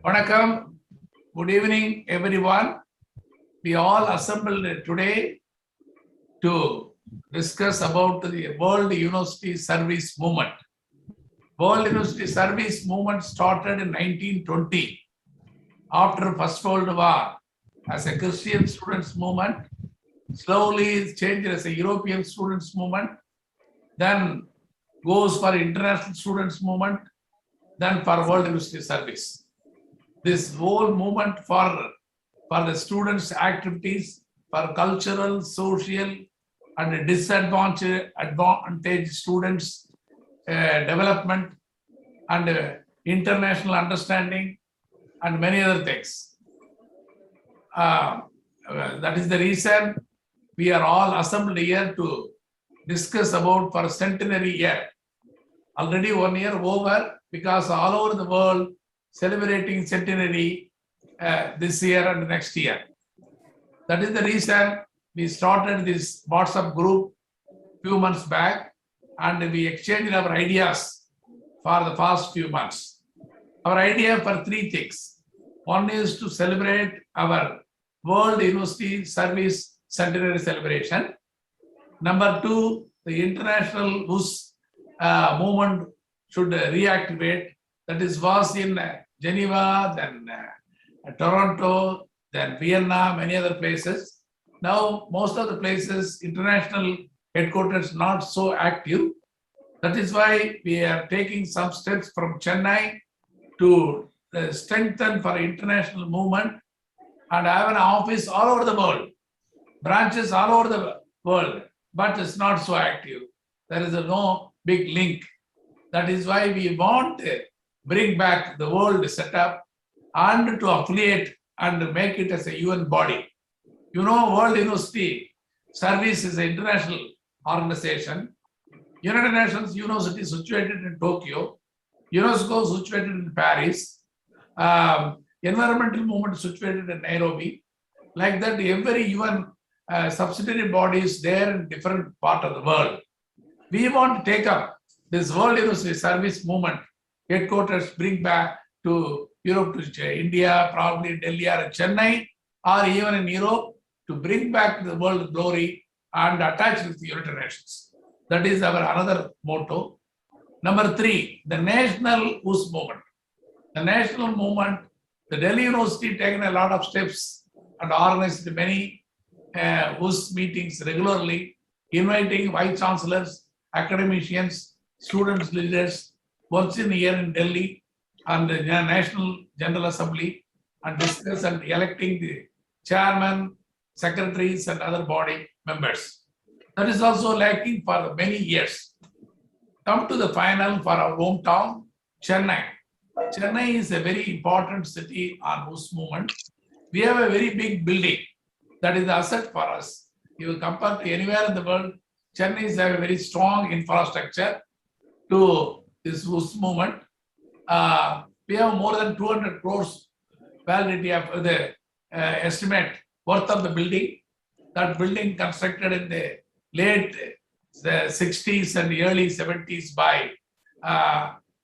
Vanakkam, good evening everyone. We all assembled today to discuss about the World University Service Movement. World University Service Movement started in 1920 after First World War as a Christian students movement, slowly changed as a European students movement, then goes for international students movement, then for World University Service. This whole movement for the students' activities, for cultural, social, and disadvantaged students' development and international understanding and many other things. That is the reason we are all assembled here to discuss about for centenary year. Already 1 year over because all over the world celebrating centenary this year and next year. That is the reason we started this WhatsApp group few months back and we exchanged our ideas for the past few months. Our idea for three things. One is to celebrate our World University Service Centenary celebration. Number two, the international WUS movement should reactivate. That is was in Geneva, then Toronto, then Vienna, many other places. Now, most of the places, international headquarters not so active. That is why we are taking some steps from Chennai to strengthen for international movement and have an office all over the world, branches all over the world, but it's not so active. There is no big link. That is why we want to bring back the world setup and to affiliate and make it as a UN body. You know, World University Service is an international organization. United Nations University situated in Tokyo, UNESCO situated in Paris, environmental movement situated in Nairobi. Like that, every UN subsidiary body is there in different part of the world. We want to take up this World University Service movement headquarters, bring back to Europe, to India, probably Delhi or Chennai, or even in Europe, to bring back the world glory and attach with the United Nations. That is our another motto. Number three, the national WUS movement. The national movement, the Delhi University taken a lot of steps and organized many WUS meetings regularly, inviting vice chancellors, academicians, students, leaders, once in a year in Delhi and the National General Assembly and discuss and electing the chairman, secretaries and other body members. That is also lacking for many years. Come to the final for our hometown, Chennai. Chennai is a very important city on WUS movement. We have a very big building that is the asset for us. You will compare to anywhere in the world, Chennai has a very strong infrastructure to this WUS movement. We have more than 200 crores validity of the estimate worth of the building. That building constructed in the late 60s and early 70s by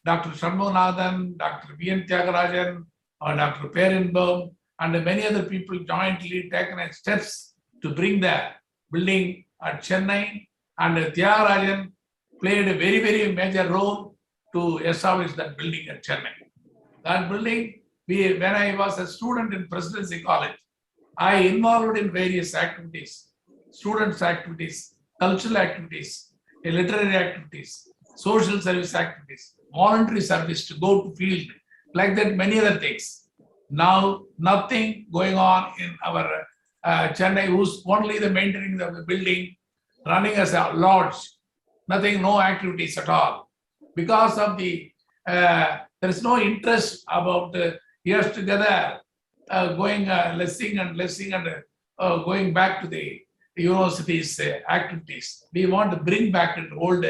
Dr. Viswanathan, Dr. V.N. Tyagarajan, or Dr. Perenbaum, and many other people jointly taken steps to bring the building at Chennai. And Tyagarajan played a very, very major role to establish that building at Chennai. That building, when I was a student in Presidency College, I involved in various activities, students' activities, cultural activities, literary activities, social service activities, voluntary service to go to field, like that, many other things. Now, nothing going on in our Chennai, who's only the maintaining of the building, running as a lodge, nothing, no activities at all. Because of the, there is no interest about years together going lessing and going back to the university's activities. We want to bring back an old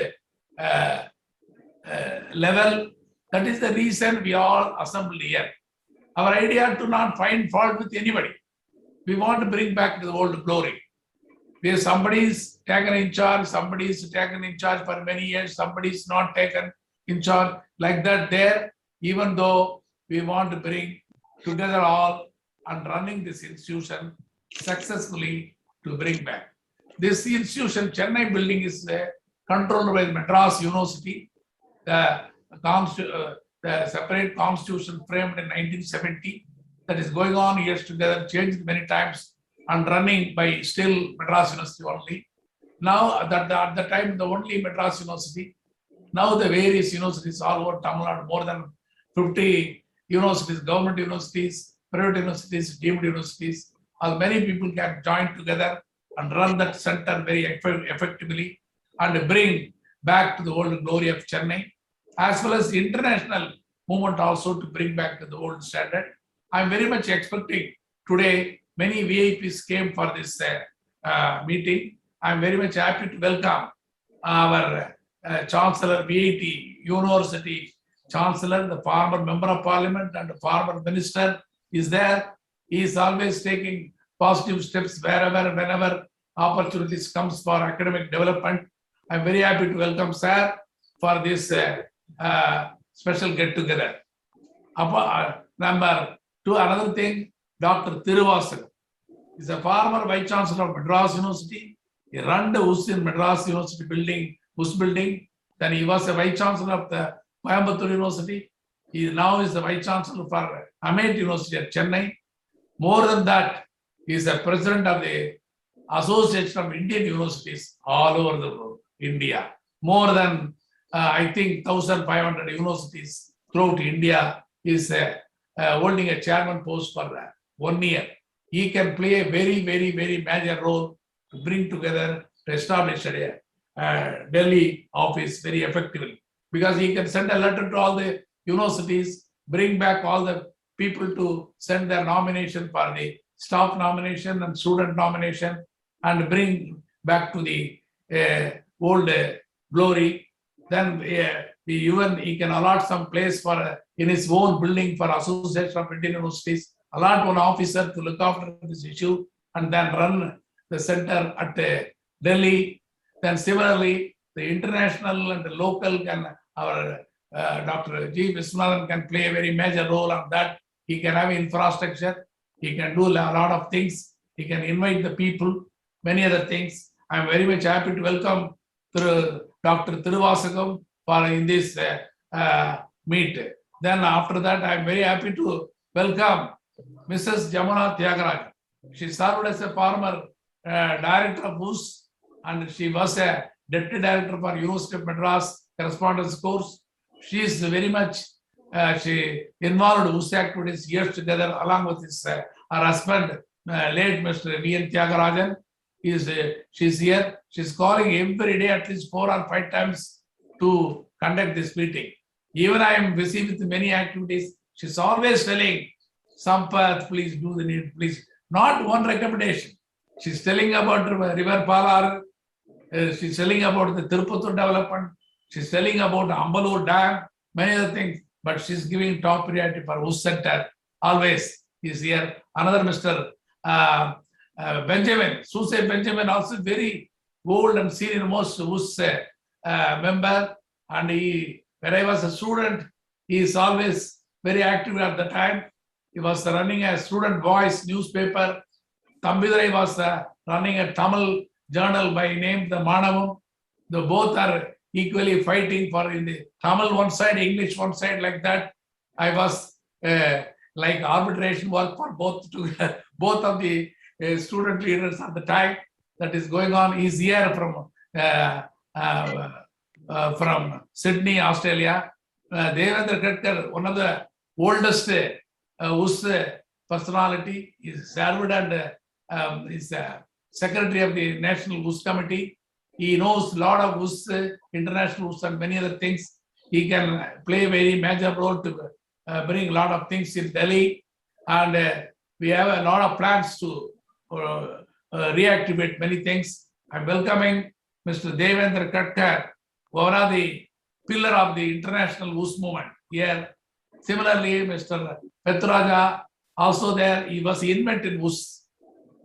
level. That is the reason we all assembled here. Our idea to not find fault with anybody. We want to bring back the old glory. Where somebody is taken in charge, somebody is taken in charge for many years, somebody is not taken in charge, like that there, even though we want to bring together all and running this institution successfully to bring back. This institution, Chennai building, is controlled by Madras University. The separate constitution framed in 1970 that is going on years together, changed many times and running by still Madras University only. Now, at the time, the only Madras University. Now the various universities all over Tamil Nadu, more than 50 universities, government universities, private universities, deemed universities, many people can join together and run that center very effectively and bring back to the old glory of Chennai, as well as the international movement also to bring back to the old standard. I'm very much expecting today many VIPs came for this meeting. I'm very much happy to welcome our Chancellor, VIT University Chancellor, the former Member of Parliament and the former Minister is there. He is always taking positive steps wherever, whenever opportunities comes for academic development. I'm very happy to welcome Sir for this special get-together. Number two, another thing, Dr. Tiruvasakam is a former Vice Chancellor of Madras University. He ran the WUS in Madras University building, WUS building. Then he was a Vice Chancellor of the Coimbatore University. He now is the Vice Chancellor for Amet University at Chennai. More than that, he is the President of the Association of Indian Universities all over the world, India. More than, I think, 1,500 universities throughout India. He is holding a chairman post for 1 year. He can play a very, very, very major role to bring together, to establish a Delhi office very effectively. Because he can send a letter to all the universities, bring back all the people to send their nomination for the staff nomination and student nomination and bring back to the old glory. Then even he can allot some place for in his own building for Association of Indian Universities, allot one officer to look after this issue and then run the center at Delhi. Then similarly, the international and the local can, our Dr. G. Viswanathan can play a very major role on that. He can have infrastructure. He can do a lot of things. He can invite the people, many other things. I'm very much happy to welcome Dr. Tiruvasakam for in this meet. Then after that, I'm very happy to welcome Mrs. Jamuna Tyagarajan. She served as a former director of WUS and she was a deputy director for University of Madras correspondence course. She is very much she involved WUS activities years together along with his her husband, late Mr. V.N. Tyagarajan. She's here. She's calling every day at least 4 or 5 times to conduct this meeting. Even I am busy with many activities. She's always telling, Sampath, please do the need, please. Not one recommendation. She's telling about River Palar. She's telling about the Tirupattur development. She's telling about Ambalur Dam, many other things. But she's giving top priority for WUS Center. Always is here. Another Mr. Benjamin, Susal Benjamin, also very old and senior most WUS member. And when I was a student, he is always very active at the time. He was running a student voice newspaper. Tambidurai was running a Tamil journal by name the Manavam. The both are equally fighting for in the Tamil one side, English one side, like that. I was like arbitration work for both of the student leaders at the time that is going on. He's here from Sydney, Australia. Devender Kakar, one of the oldest WUS personality, is served and is secretary of the National WUS Committee. He knows a lot of WUS, international WUS and many other things. He can play a very major role to bring a lot of things in Delhi. And we have a lot of plans to reactivate many things. I'm welcoming Mr. Devender Kakar, one of the pillar of the international WUS movement here. Similarly, Mr. Petraja, also there, he was invented in WUS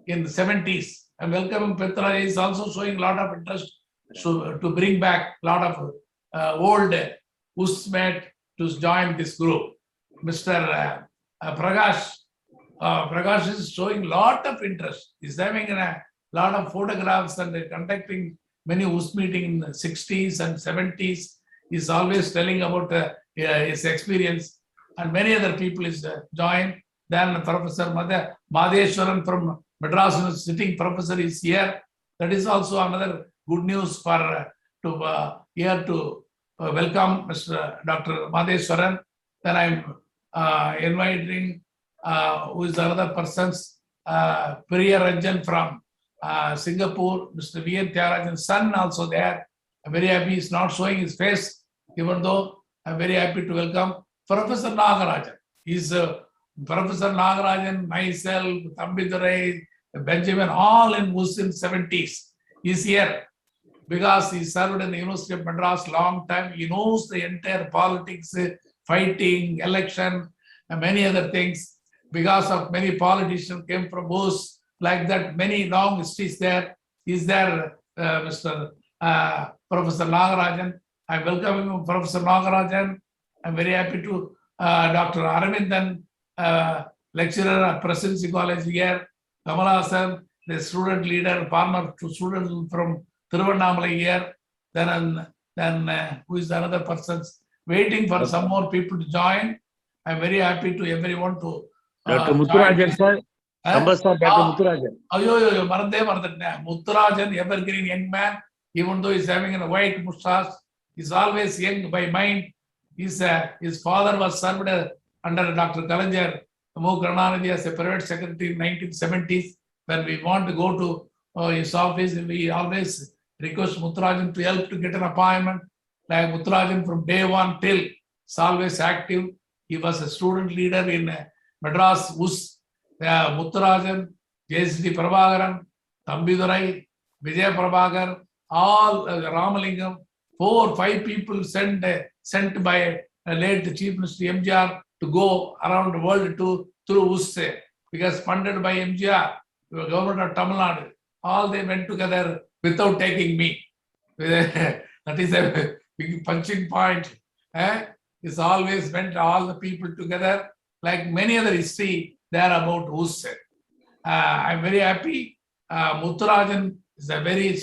in the 70s. I'm welcoming Petraja. He is also showing a lot of interest to bring back a lot of old WUS mate to join this group. Mr. Prakash is showing lot of interest. He's having a lot of photographs and conducting many WUS meetings in the 60s and 70s. He's always telling about his experience, and many other people is joined. Then Professor Madheshwaran from Madras University, sitting professor, is here. That is also another good news for to welcome Mr. Dr. Madheshwaran. Then I'm inviting who is another person's Priya Ranjan from Singapore, Mr. V.N. Tyagarajan's son also there. I'm very happy he's not showing his face, even though I'm very happy to welcome Professor Nagarajan. He's Professor Nagarajan, myself, Tambidurai, Benjamin, all in WUS in 70s. He's here because he served in the University of Madras long time. He knows the entire politics, fighting, election, and many other things. Because of many politicians came from WUS, like that, many long histories there. Is there, Mr. Professor Nagarajan? I welcome him, Professor Nagarajan. I'm very happy to Dr. Aravindan, lecturer at Presidency College here. Kamala Hassan, the student leader, former student from Thiruvannamalai here. Then who is another person? Waiting for some more people to join. I'm very happy to everyone to Dr. Muthurajan, sir. Sampath sir, Dr. Muthurajan. Muthurajan, evergreen young man, even though he's having a white mustache, he's always young by mind. His father was served under Dr. Kalanjar Karnanidhi as a private secretary in 1970s. When we want to go to his office, we always request Muthurajan to help to get an appointment. Like Muthurajan from day one till is always active. He was a student leader in Madras WUS. Muthurajan, J.C.D. Prabhakaran, Tambidurai, Vijay Prabhakar, all Ramalingam, 4 or 5 people sent by late Chief Minister MGR to go around the world through WUS, because funded by MGR, the government of Tamil Nadu. All they went together without taking me. That is a big punching point. It's always went all the people together, like many other history there about WUS. I'm very happy. Muthurajan is a very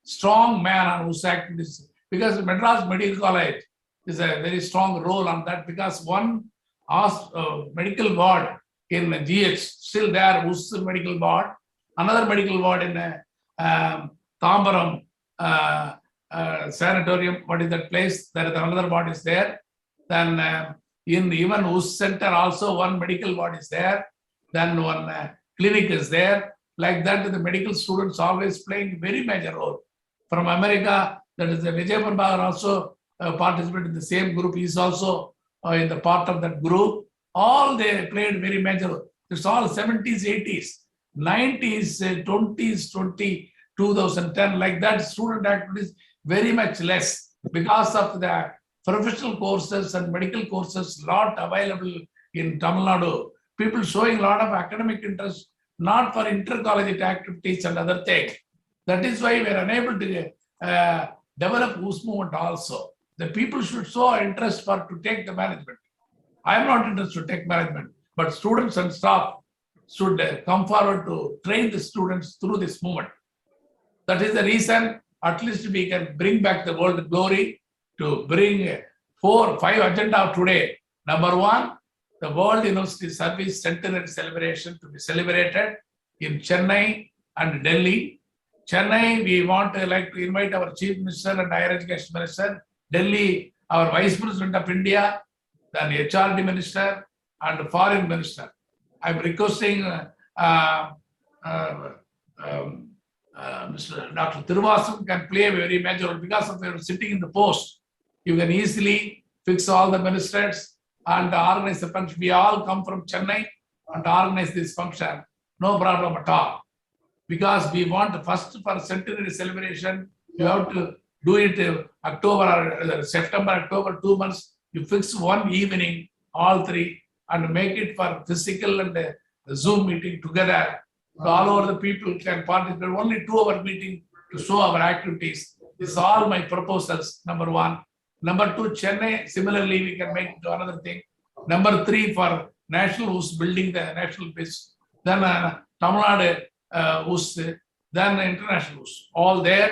strong man on WUS activities, because Madras Medical College is a very strong role on that, because one medical ward in GH, still there, WUS medical ward, another medical ward in Tambaram sanatorium, what is that place? There is another ward is there. Then in even WUS center also one medical ward is there. Then one clinic is there. Like that, the medical students always playing very major role. From America, that is the Vijay Prabhakar also participated in the same group. He is also in the part of that group. All they played very major role. It's all 70s, 80s, 90s, 20s, 2010, like that. Student activities very much less because of the professional courses and medical courses not available in Tamil Nadu. People showing a lot of academic interest, not for intercollegiate activities and other things. That is why we are unable to develop WUS movement also. The people should show interest to take the management. I am not interested to take management, but students and staff should come forward to train the students through this movement. That is the reason at least we can bring back the world glory, to bring 4 or 5 agenda today. Number 1, the World University Service Centenary celebration to be celebrated in Chennai and Delhi. Chennai, we want to like to invite our Chief Minister and Higher Education Minister. Delhi, our Vice President of India, then HRD Minister and Foreign Minister. I'm requesting Mr. Dr. Thiruvasan can play a very major role because of your sitting in the post. You can easily fix all the ministers and organize the function. We all come from Chennai and organize this function. No problem at all. Because we want first for centenary celebration, you have to do it October or September, October, 2 months. You fix one evening, all 3, and make it for physical and Zoom meeting together. So all over the people can participate. Only 2-hour meeting to show our activities. This is all my proposals, number 1. Number 2, Chennai, similarly, we can make it to another thing. Number 3, for national WUS building the national base, then Tamil Nadu WUS, then international WUS. All there.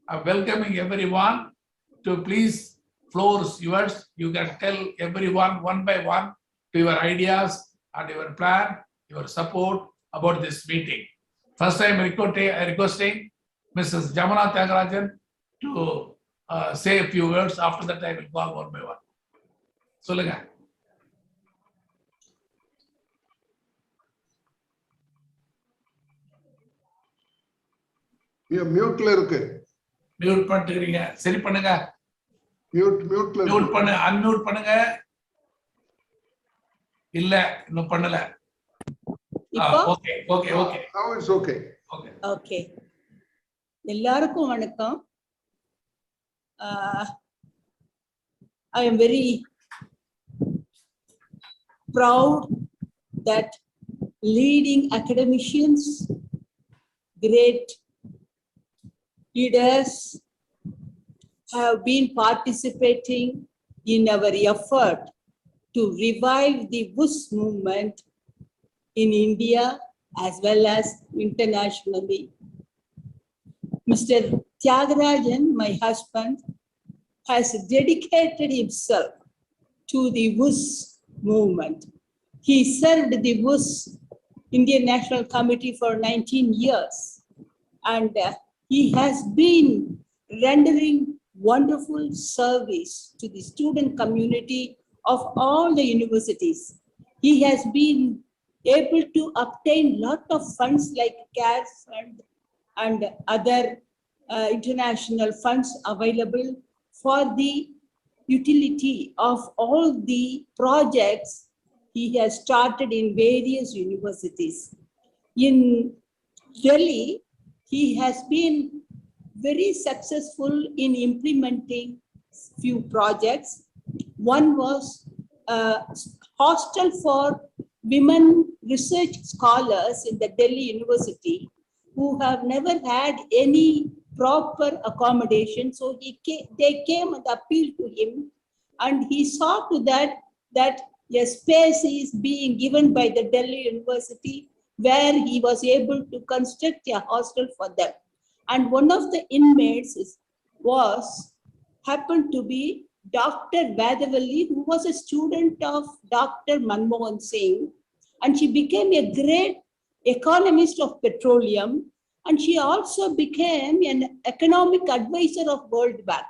I'm welcoming everyone to please, floor is yours. You can tell everyone one by one to your ideas and your plan, your support about this meeting. First, I am requesting Mrs. Jamana Tyagarajan to say a few words. After that, I will go on one by one. Solunga. மியூட்ல இருக்கு. Mute பண்ணிட்டீங்க. சரி பண்ணுங்க. மியூட்ல mute பண்ணு, unmute பண்ணுங்க. இல்ல, இன்னும் பண்ணல. Okay okay okay. Now it's okay. Okay. Okay. எல்லாருக்கும் வணக்கம். I am very proud that leading academicians, great leaders have been participating in our effort to revive the WUS movement in India as well as internationally. Mr. Tyagarajan, my husband, has dedicated himself to the WUS movement. He served the WUS Indian National Committee for 19 years, and he has been rendering wonderful service to the student community of all the universities. He has been able to obtain lot of funds like CARE fund and other international funds available for the utility of all the projects he has started in various universities. In Delhi, he has been very successful in implementing few projects. One was a hostel for women research scholars in the Delhi University who have never had any proper accommodation. So they came and appealed to him, and he saw to that a space is being given by the Delhi University where he was able to construct a hostel for them. And one of the inmates happened to be Dr. Vadavalli, who was a student of Dr. Manmohan Singh, and she became a great economist of petroleum, and she also became an economic advisor of World Bank.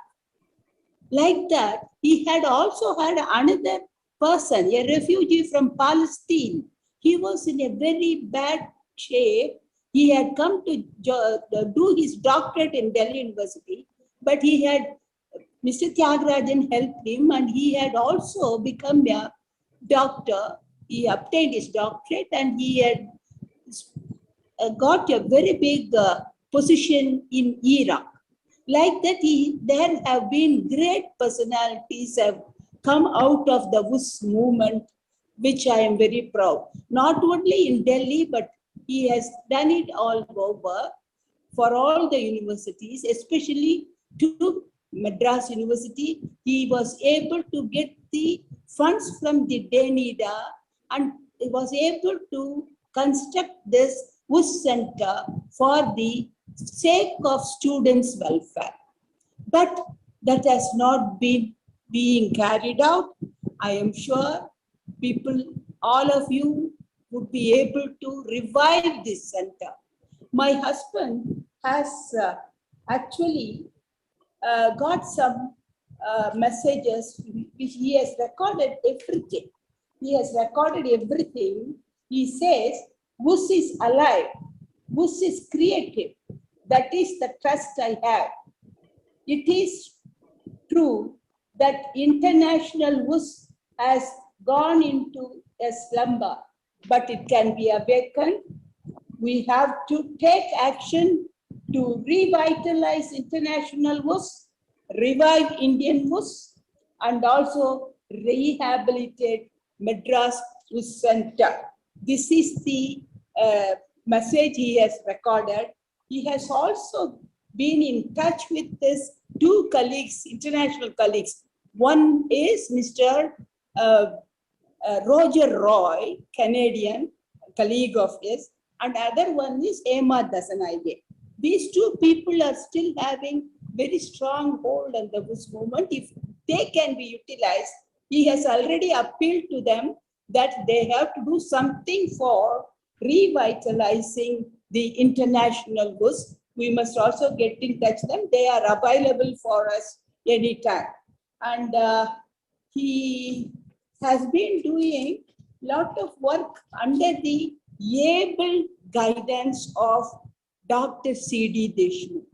Like that, he had also had another person, a refugee from Palestine. He was in a very bad shape. He had come to do his doctorate in Delhi University, but Mr. Tyagarajan helped him, and he had also become a doctor. He obtained his doctorate, and he had got a very big position in Iraq. Like that, there have been great personalities have come out of the WUS movement, which I am very proud. Not only in Delhi, but he has done it all over for all the universities, especially to Madras University. He was able to get the funds from the DENIDA, and he was able to construct this WUS center for the sake of students' welfare. But that has not been being carried out. I am sure people, all of you, would be able to revive this center. My husband has actually got some messages which he has recorded everything. He has recorded everything. He says, WUS is alive. WUS is creative. That is the trust I have. It is true that international WUS has gone into a slumber, but it can be awakened. We have to take action to revitalize international WUS, revive Indian WUS, and also rehabilitate Madras WUS Center. This is the message he has recorded. He has also been in touch with his two colleagues, international colleagues. One is Mr. Roger Roy, Canadian, colleague of his, and other one is Emma Dasanayge. These two people are still having very strong hold on the WUS movement. If they can be utilized, he has already appealed to them that they have to do something for revitalizing the international WUS. We must also get in touch with them. They are available for us anytime. And he has been doing a lot of work under the able guidance of Dr. C.D. Deshmukh.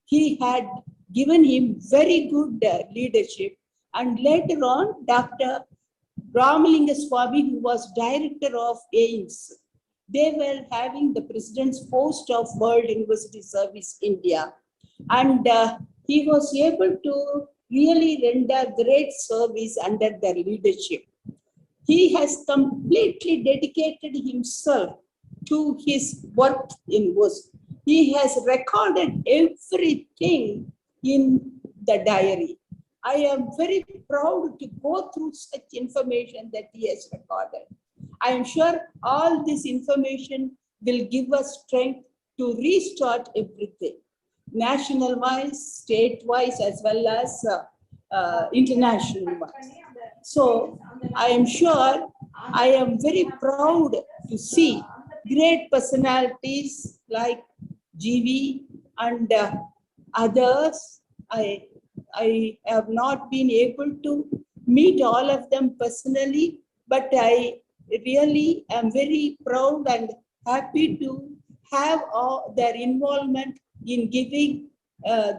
He had given him very good leadership, and later on, Dr. Ramalinga Swami, who was director of AIIMS, they were having the president's post of World University Service India, and he was able to really render great service under their leadership. He has completely dedicated himself to his work in WUS. He has recorded everything in the diary. I am very proud to go through such information that he has recorded. I am sure all this information will give us strength to restart everything, national-wise, state-wise, as well as international-wise. So I am sure I am very proud to see great personalities like GV and others. I have not been able to meet all of them personally, but I really am very proud and happy to have their involvement in giving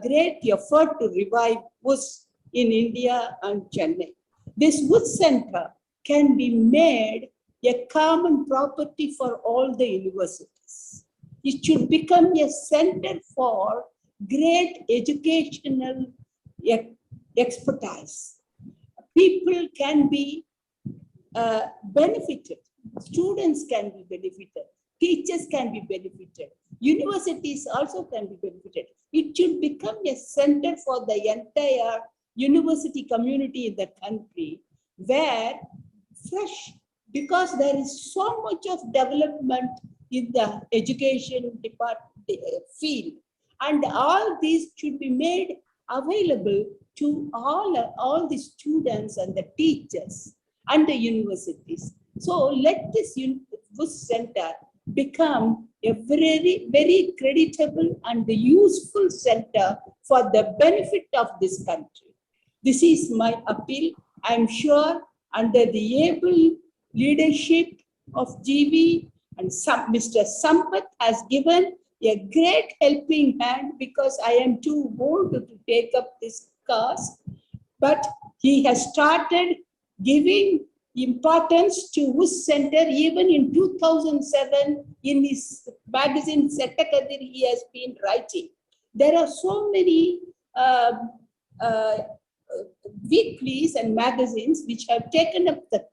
great effort to revive WUS in India and Chennai. This WUS center can be made a common property for all the universities. It should become a center for great educational expertise. People can be benefited. Students can be benefited. Teachers can be benefited. Universities also can be benefited. It should become a center for the entire university community in the country, where because there is so much of development in the education field, and all these should be made available to all the students and the teachers and the universities. So let this WUS center become a very, very creditable and useful center for the benefit of this country. This is my appeal. I'm sure under the able leadership of GV and Mr. Sampath has given a great helping hand, because I am too old to take up this cause, but he has started giving importance to WUS center. Even in 2007, in his magazine Settakadir, he has been writing. There are so many weeklies and magazines which have taken up the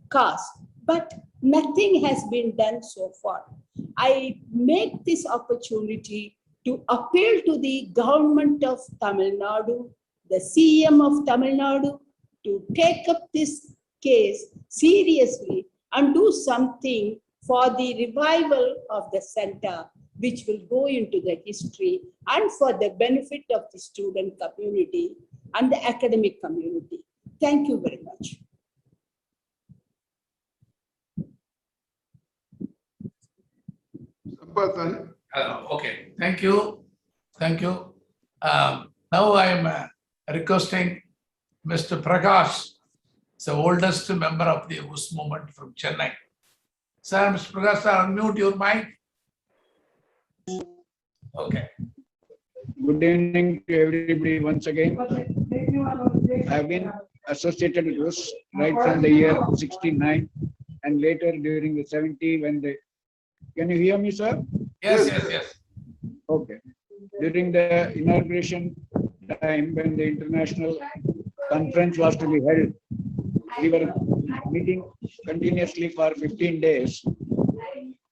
cause, but nothing has been done so far. I make this opportunity to appeal to the government of Tamil Nadu, the CM of Tamil Nadu, to take up this case seriously and do something for the revival of the center, which will go into the history and for the benefit of the student community and the academic community. Thank you very much. Sampathan. Okay, thank you. Thank you. Now I am requesting Mr. Prakash, the oldest member of the WUS movement from Chennai. Sir, Mr. Prakash, sir, unmute your mic. Okay. Good evening to everybody once again. I have been associated with WUS right from the year 69 and later during the 70 when they... Can you hear me, sir? Yes, yes, yes. Okay. During the inauguration time when the international conference was to be held, we were meeting continuously for 15 days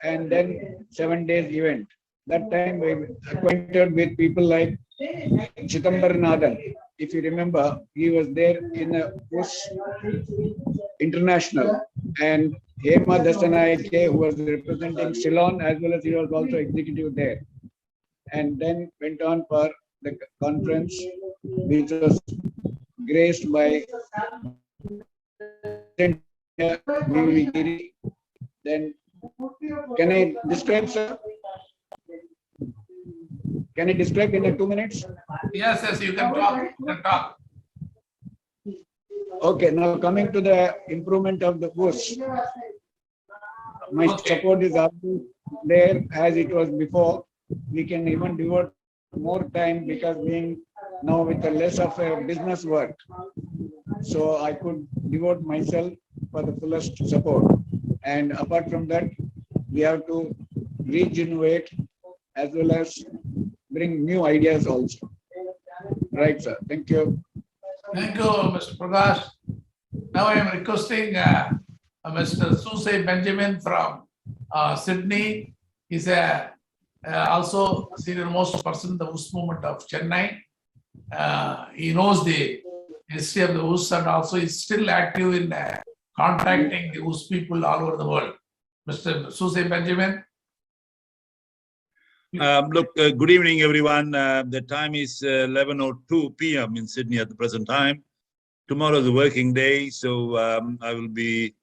and then 7 days event. That time we acquainted with people like Chidambaranathan. If you remember, he was there in a WUS International, and Hema Dasanaike, who was representing Ceylon, as well as he was also executive there. And then went on for the conference, which was graced by V.V. Giri. Then, can I describe, sir? Can I describe in 2 minutes? Yes, yes, you can talk. You can talk. Okay, now coming to the improvement of the WUS. My Okay. support is always there as it was before. We can even devote more time because being now with a less of a business work. So I could devote myself for the fullest support. And apart from that, we have to regenerate as well as bring new ideas also. Right, sir. Thank you. Thank you, Mr. Prakash. Now I am requesting Mr. Susal Benjamin from Sydney. He's also senior most person in the WUS movement of Chennai. He knows the history of the WUS and also is still active in contacting the WUS people all over the world. Mr. Susal Benjamin. Good evening, everyone. The time is 11:02 p.m. in Sydney at the present time. Tomorrow is a working day, so I will be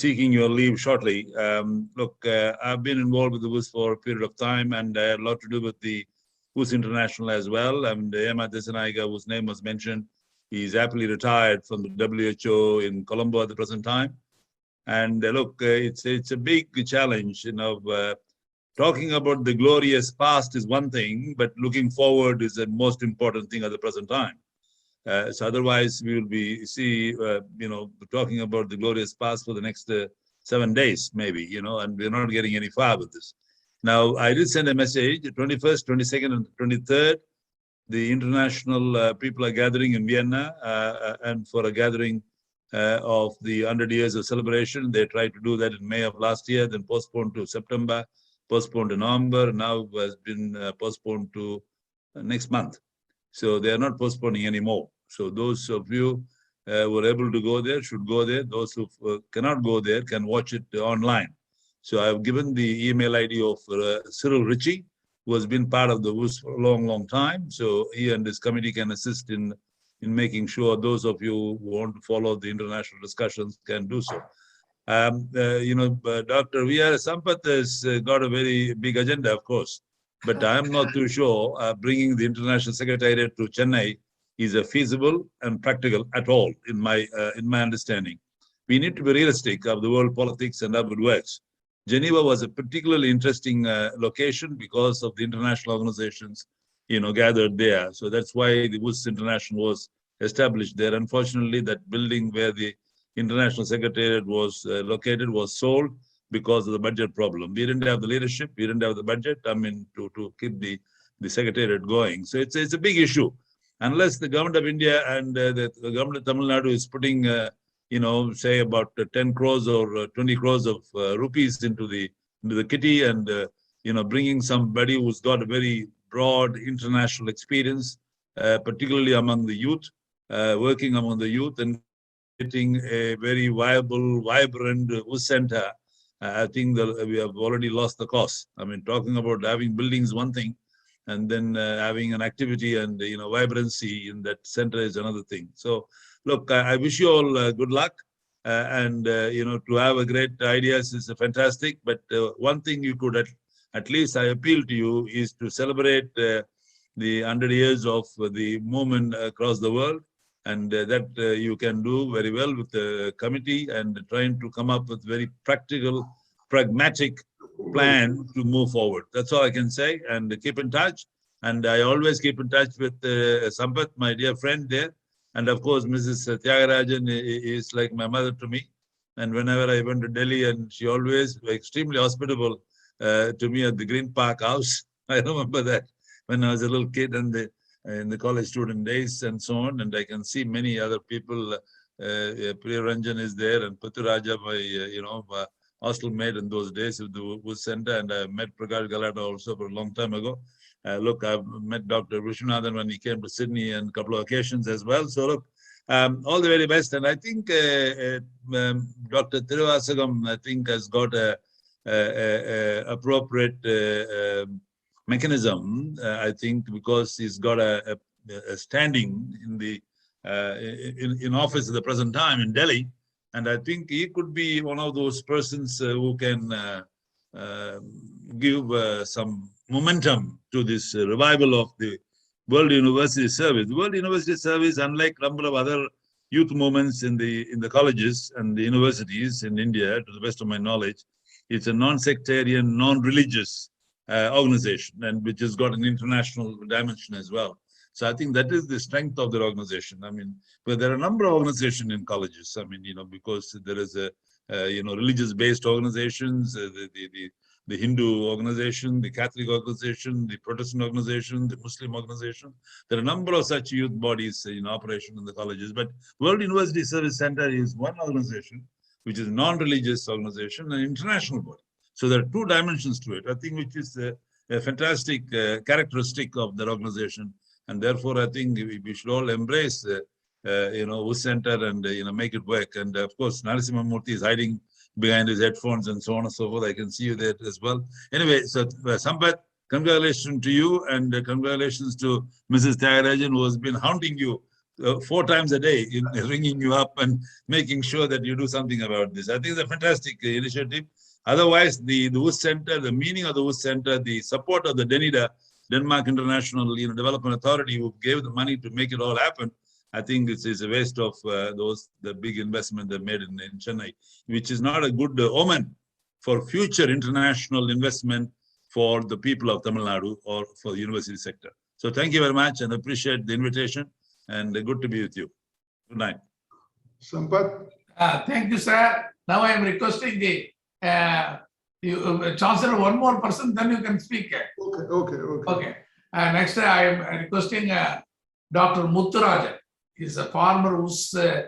seeking your leave shortly. I've been involved with the WUS for a period of time, and I had a lot to do with the WUS International as well. And Hema Dasanaike, whose name was mentioned, he's happily retired from the WHO in Colombo at the present time. And it's a big challenge, talking about the glorious past is one thing, but looking forward is the most important thing at the present time. So otherwise, we will be talking about the glorious past for the next 7 days, maybe, and we're not getting any far with this. Now, I did send a message, 21st, 22nd, and 23rd. The international people are gathering in Vienna and for a gathering of the 100 years of celebration. They tried to do that in May of last year, then postponed to September, postponed to November, now has been postponed to next month. So they are not postponing anymore. So those of you who are able to go there should go there. Those who cannot go there can watch it online. So I've given the email ID of Cyril Ritchie, who has been part of the WUS for a long, long time. So he and his committee can assist in making sure those of you who want to follow the international discussions can do so. Dr.VRS.Sampath has got a very big agenda, of course, but I'm not too sure bringing the International Secretariat to Chennai is feasible and practical at all, in my understanding. We need to be realistic of the world politics and how it works. Geneva was a particularly interesting location because of the international organizations, gathered there. So that's why the WUS International was established there. Unfortunately, that building where the International Secretariat was located was sold because of the budget problem. We didn't have the leadership, we didn't have the budget, to keep the Secretariat going. So it's a big issue. Unless the government of India and the government of Tamil Nadu is putting, say about 10 crores or 20 crores of rupees into the kitty and, bringing somebody who's got a very broad international experience, particularly among the youth, working among the youth and getting a very viable, vibrant WUS center, I think that we have already lost the cause. Talking about having buildings one thing, and then having an activity and vibrancy in that center is another thing. So, look, I wish you all good luck, and to have a great ideas is fantastic. But one thing you could at least I appeal to you is to celebrate the 100 years of the movement across the world. And that you can do very well with the committee and trying to come up with very practical, pragmatic plan to move forward. That's all I can say, and keep in touch. And I always keep in touch with Sampath, my dear friend there. And of course, Mrs. Tyagarajan is like my mother to me. And whenever I went to Delhi, and she always extremely hospitable to me at the Green Park House. I remember that when I was a little kid and in the college student days and so on, and I can see many other people. Priya Ranjan is there, and Paturaja, my hostel mate in those days with the WUS Center, and I met Prakash Galada also for a long time ago. Look, I've met Dr. Viswanathan when he came to Sydney on a couple of occasions as well. So look, All the very best. And I think Dr. Thiruvasagam, I think, has got a appropriate mechanism, I think, because he's got a standing in the in office at the present time in Delhi. And I think he could be one of those persons who can give some momentum to this revival of the World University Service. The World University Service, unlike a number of other youth movements in the colleges and the universities in India, to the best of my knowledge, it's a non-sectarian, non-religious organization, and which has got an international dimension as well. So I think that is the strength of their organization. I mean, but there are a number of organizations in colleges. I mean, because there is a religious-based organizations, the Hindu organization, the Catholic organization, the Protestant organization, the Muslim organization. There are a number of such youth bodies in operation in the colleges. But World University Service Center is one organization, which is a non-religious organization, an international body. So there are two dimensions to it, I think, which is a fantastic characteristic of their organization. And therefore, I think we should all embrace WUS Center and make it work. And of course, Narasimha Murthy is hiding behind his headphones and so on and so forth. I can see you there as well. Anyway, so Sampath, congratulations to you, and congratulations to Mrs. Tyagarajan, who has been hounding you 4 times a day, ringing you up and making sure that you do something about this. I think it's a fantastic initiative. Otherwise, the WUS Center, the meaning of the WUS Center, the support of the DENIDA, Denmark International Development Authority, who gave the money to make it all happen, I think it's a waste of the big investment they made in Chennai, which is not a good omen for future international investment for the people of Tamil Nadu or for the university sector. So thank you very much, and appreciate the invitation, and good to be with you. Good night. Sampath, Thank you, sir. Now I am requesting the Chancellor, one more person, then you can speak. Okay. Next, I am requesting Dr. Muthurajan. He is a former WUS Center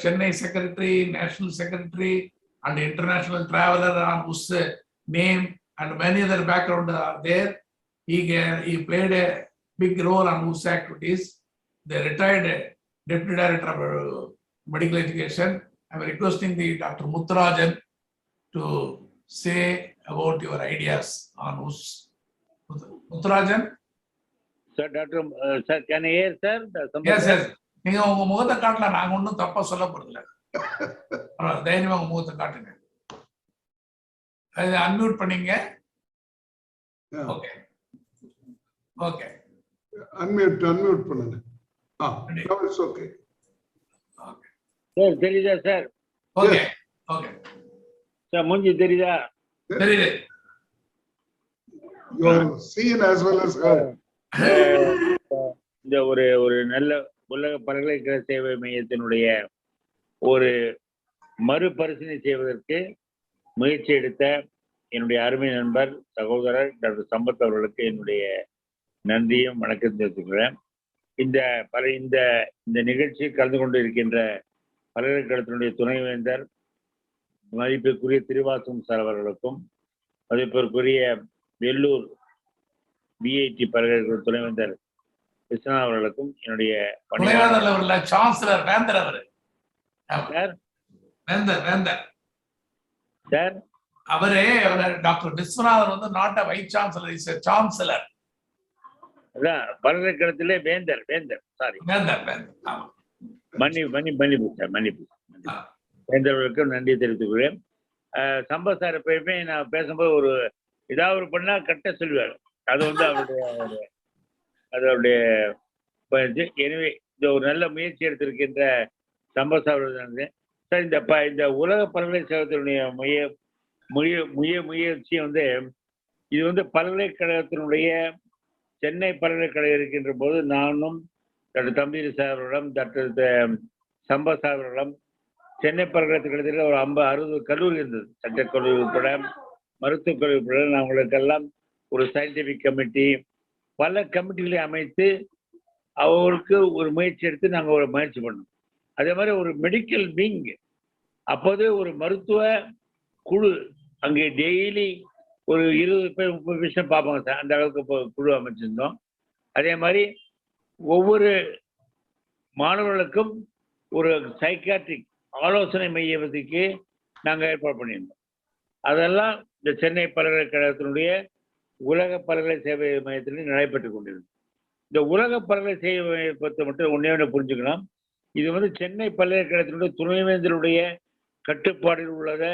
Chennai Secretary, National Secretary, and International Traveler on WUS name, and many other background are there. He played a big role on WUS activities. The retired Deputy Director of Medical Education. I am requesting the Dr. Muthurajan to say about your ideas on WUS. Muthurajan? Sir, sir, can I hear, sir? Yes, yes. நீங்க உங்க முகத்தை காட்டலாம், நாங்க ஒன்றும் தப்பா சொல்ல போறதில்ல. தைரியமா உங்க முகத்தை காட்டுங்க. அதை அன்மியூட் பண்ணீங்க. ஓகே. ஓகே. அன்மியூட் பண்ணுங்க. Now it's okay. Okay. Sir தெரியுதா சார்? ஓகே. ஓகே. சார் மூஞ்சி தெரியுதா? தெரியுது. You are seen as well as heard. இந்த ஒரு நல்ல உலக பல்கலைக்கழக சேவை மையத்தினுடைய ஒரு மறுபரிசீலனை செய்வதற்கு முயற்சி எடுத்த என்னுடைய அருமை நண்பர் சகோதரர் டாக்டர் சம்பத் அவர்களுக்கு என்னுடைய நன்றியும் வணக்கம் தெரிவித்துக்கிறேன். இந்த நிகழ்ச்சியில் கலந்து கொண்டு இருக்கின்ற பல்கலைக்கழகத்தினுடைய துணைவேந்தர் மதிப்பிற்குரிய திருவாசகம் சார் அவர்களுக்கும், மதிப்பிற்குரிய வெள்ளூர் பிஐடி பல்கலைக்கழக துணைவேந்தர் விஸ்வநாதன் அவர்களுக்கும் என்னுடைய சான்சலர் வேந்தர் அவர் சார் அவரே டாக்டர் விஸ்வநாதன் வந்து not a vice chancellor, is a chancellor. அதான் பல்கலைக்கழகத்திலே வேந்தர் சாரி மன்னிப்பு சார், மன்னிப்பு வேந்தர்களுக்கும் நன்றி தெரிவித்துக்கிறேன். சம்பத் சார் எப்பயுமே நான் பேசும்போது ஏதாவது பண்ணா கட்ட சொல்லுவார். அது வந்து அவருடைய எனவே இந்த ஒரு நல்ல முயற்சி எடுத்திருக்கின்ற சம்பத் சார் சார் இந்த உலக பல்கலைக்கழகத்தினுடைய முயற்சி வந்து இது வந்து பல்கலைக்கழகத்தினுடைய சென்னை பல்கலைக்கழகம் இருக்கின்ற போது நானும் டாக்டர் தம்பீர் சார் அவர்களிடம், டாக்டர் சம்பத் சார் அவர்களிடம் சென்னை பல்கலைக்கழகத்தில் ஒரு 50-60 கல்லூரி இருந்தது. சட்டக்கல்லூரி உட்பட, மருத்துவக் கல்லூரி உட்பட. அவங்களுக்கெல்லாம் ஒரு சயின்டிபிக் கமிட்டி, பல கமிட்டிகளை அமைத்து அவருக்கு ஒரு முயற்சி எடுத்து நாங்கள் ஒரு முயற்சி பண்ணோம். அதே மாதிரி ஒரு மெடிக்கல் விங், அப்போதே ஒரு மருத்துவ குழு அங்கே டெய்லி ஒரு 20 பேர் 30 விஷயம் பார்ப்பாங்க சார். அந்த அளவுக்கு குழு அமைச்சிருந்தோம். அதே மாதிரி ஒவ்வொரு மாணவர்களுக்கும் ஒரு சைக்காட்ரிக் ஆலோசனை மையத்துக்கு நாங்கள் ஏற்பாடு பண்ணியிருந்தோம். அதெல்லாம் இந்த சென்னை பல்கலைக்கழகத்தினுடைய உலக பல்கலை சேவை மையத்தில் நடைபெற்றுக் கொண்டிருந்தது. இந்த உலக பல்கலை சேவை மையத்தை மட்டும் ஒன்றே புரிஞ்சுக்கலாம். இது வந்து சென்னை பல்கலைக்கழகத்தினுடைய துணைவேந்தருடைய கட்டுப்பாடில் உள்ளத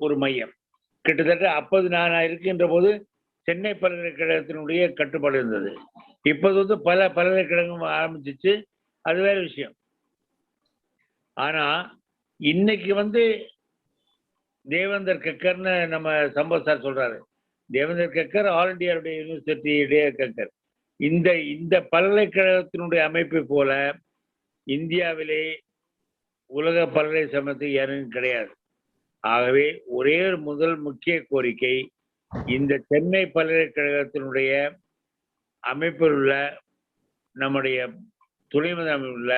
ஒரு மையம். கிட்டத்தட்ட அப்போது நான் இருக்கின்ற போது சென்னை பல்கலைக்கழகத்தினுடைய கட்டுப்பாடு இருந்தது. இப்போது வந்து பல பல்கலைக்கழகம் ஆரம்பிச்சிச்சு, அது வேற விஷயம். ஆனா இன்னைக்கு வந்து தேவேந்தர் கக்கர்னு நம்ம சம்பத் சார் சொல்றாரு. தேவேந்தர் கக்கர் ஆல் இண்டியாவுடைய யூனிவர்சிட்டியுடைய கக்கர். இந்த பல்கலைக்கழகத்தினுடைய அமைப்பை போல இந்தியாவிலே உலக பல்கலை சமயத்து யாரும் கிடையாது. ஆகவே ஒரே ஒரு முதல் முக்கிய கோரிக்கை, இந்த சென்னை பல்கலைக்கழகத்தினுடைய அமைப்பில் உள்ள நம்முடைய துணைமுதல் அமைப்பில் உள்ள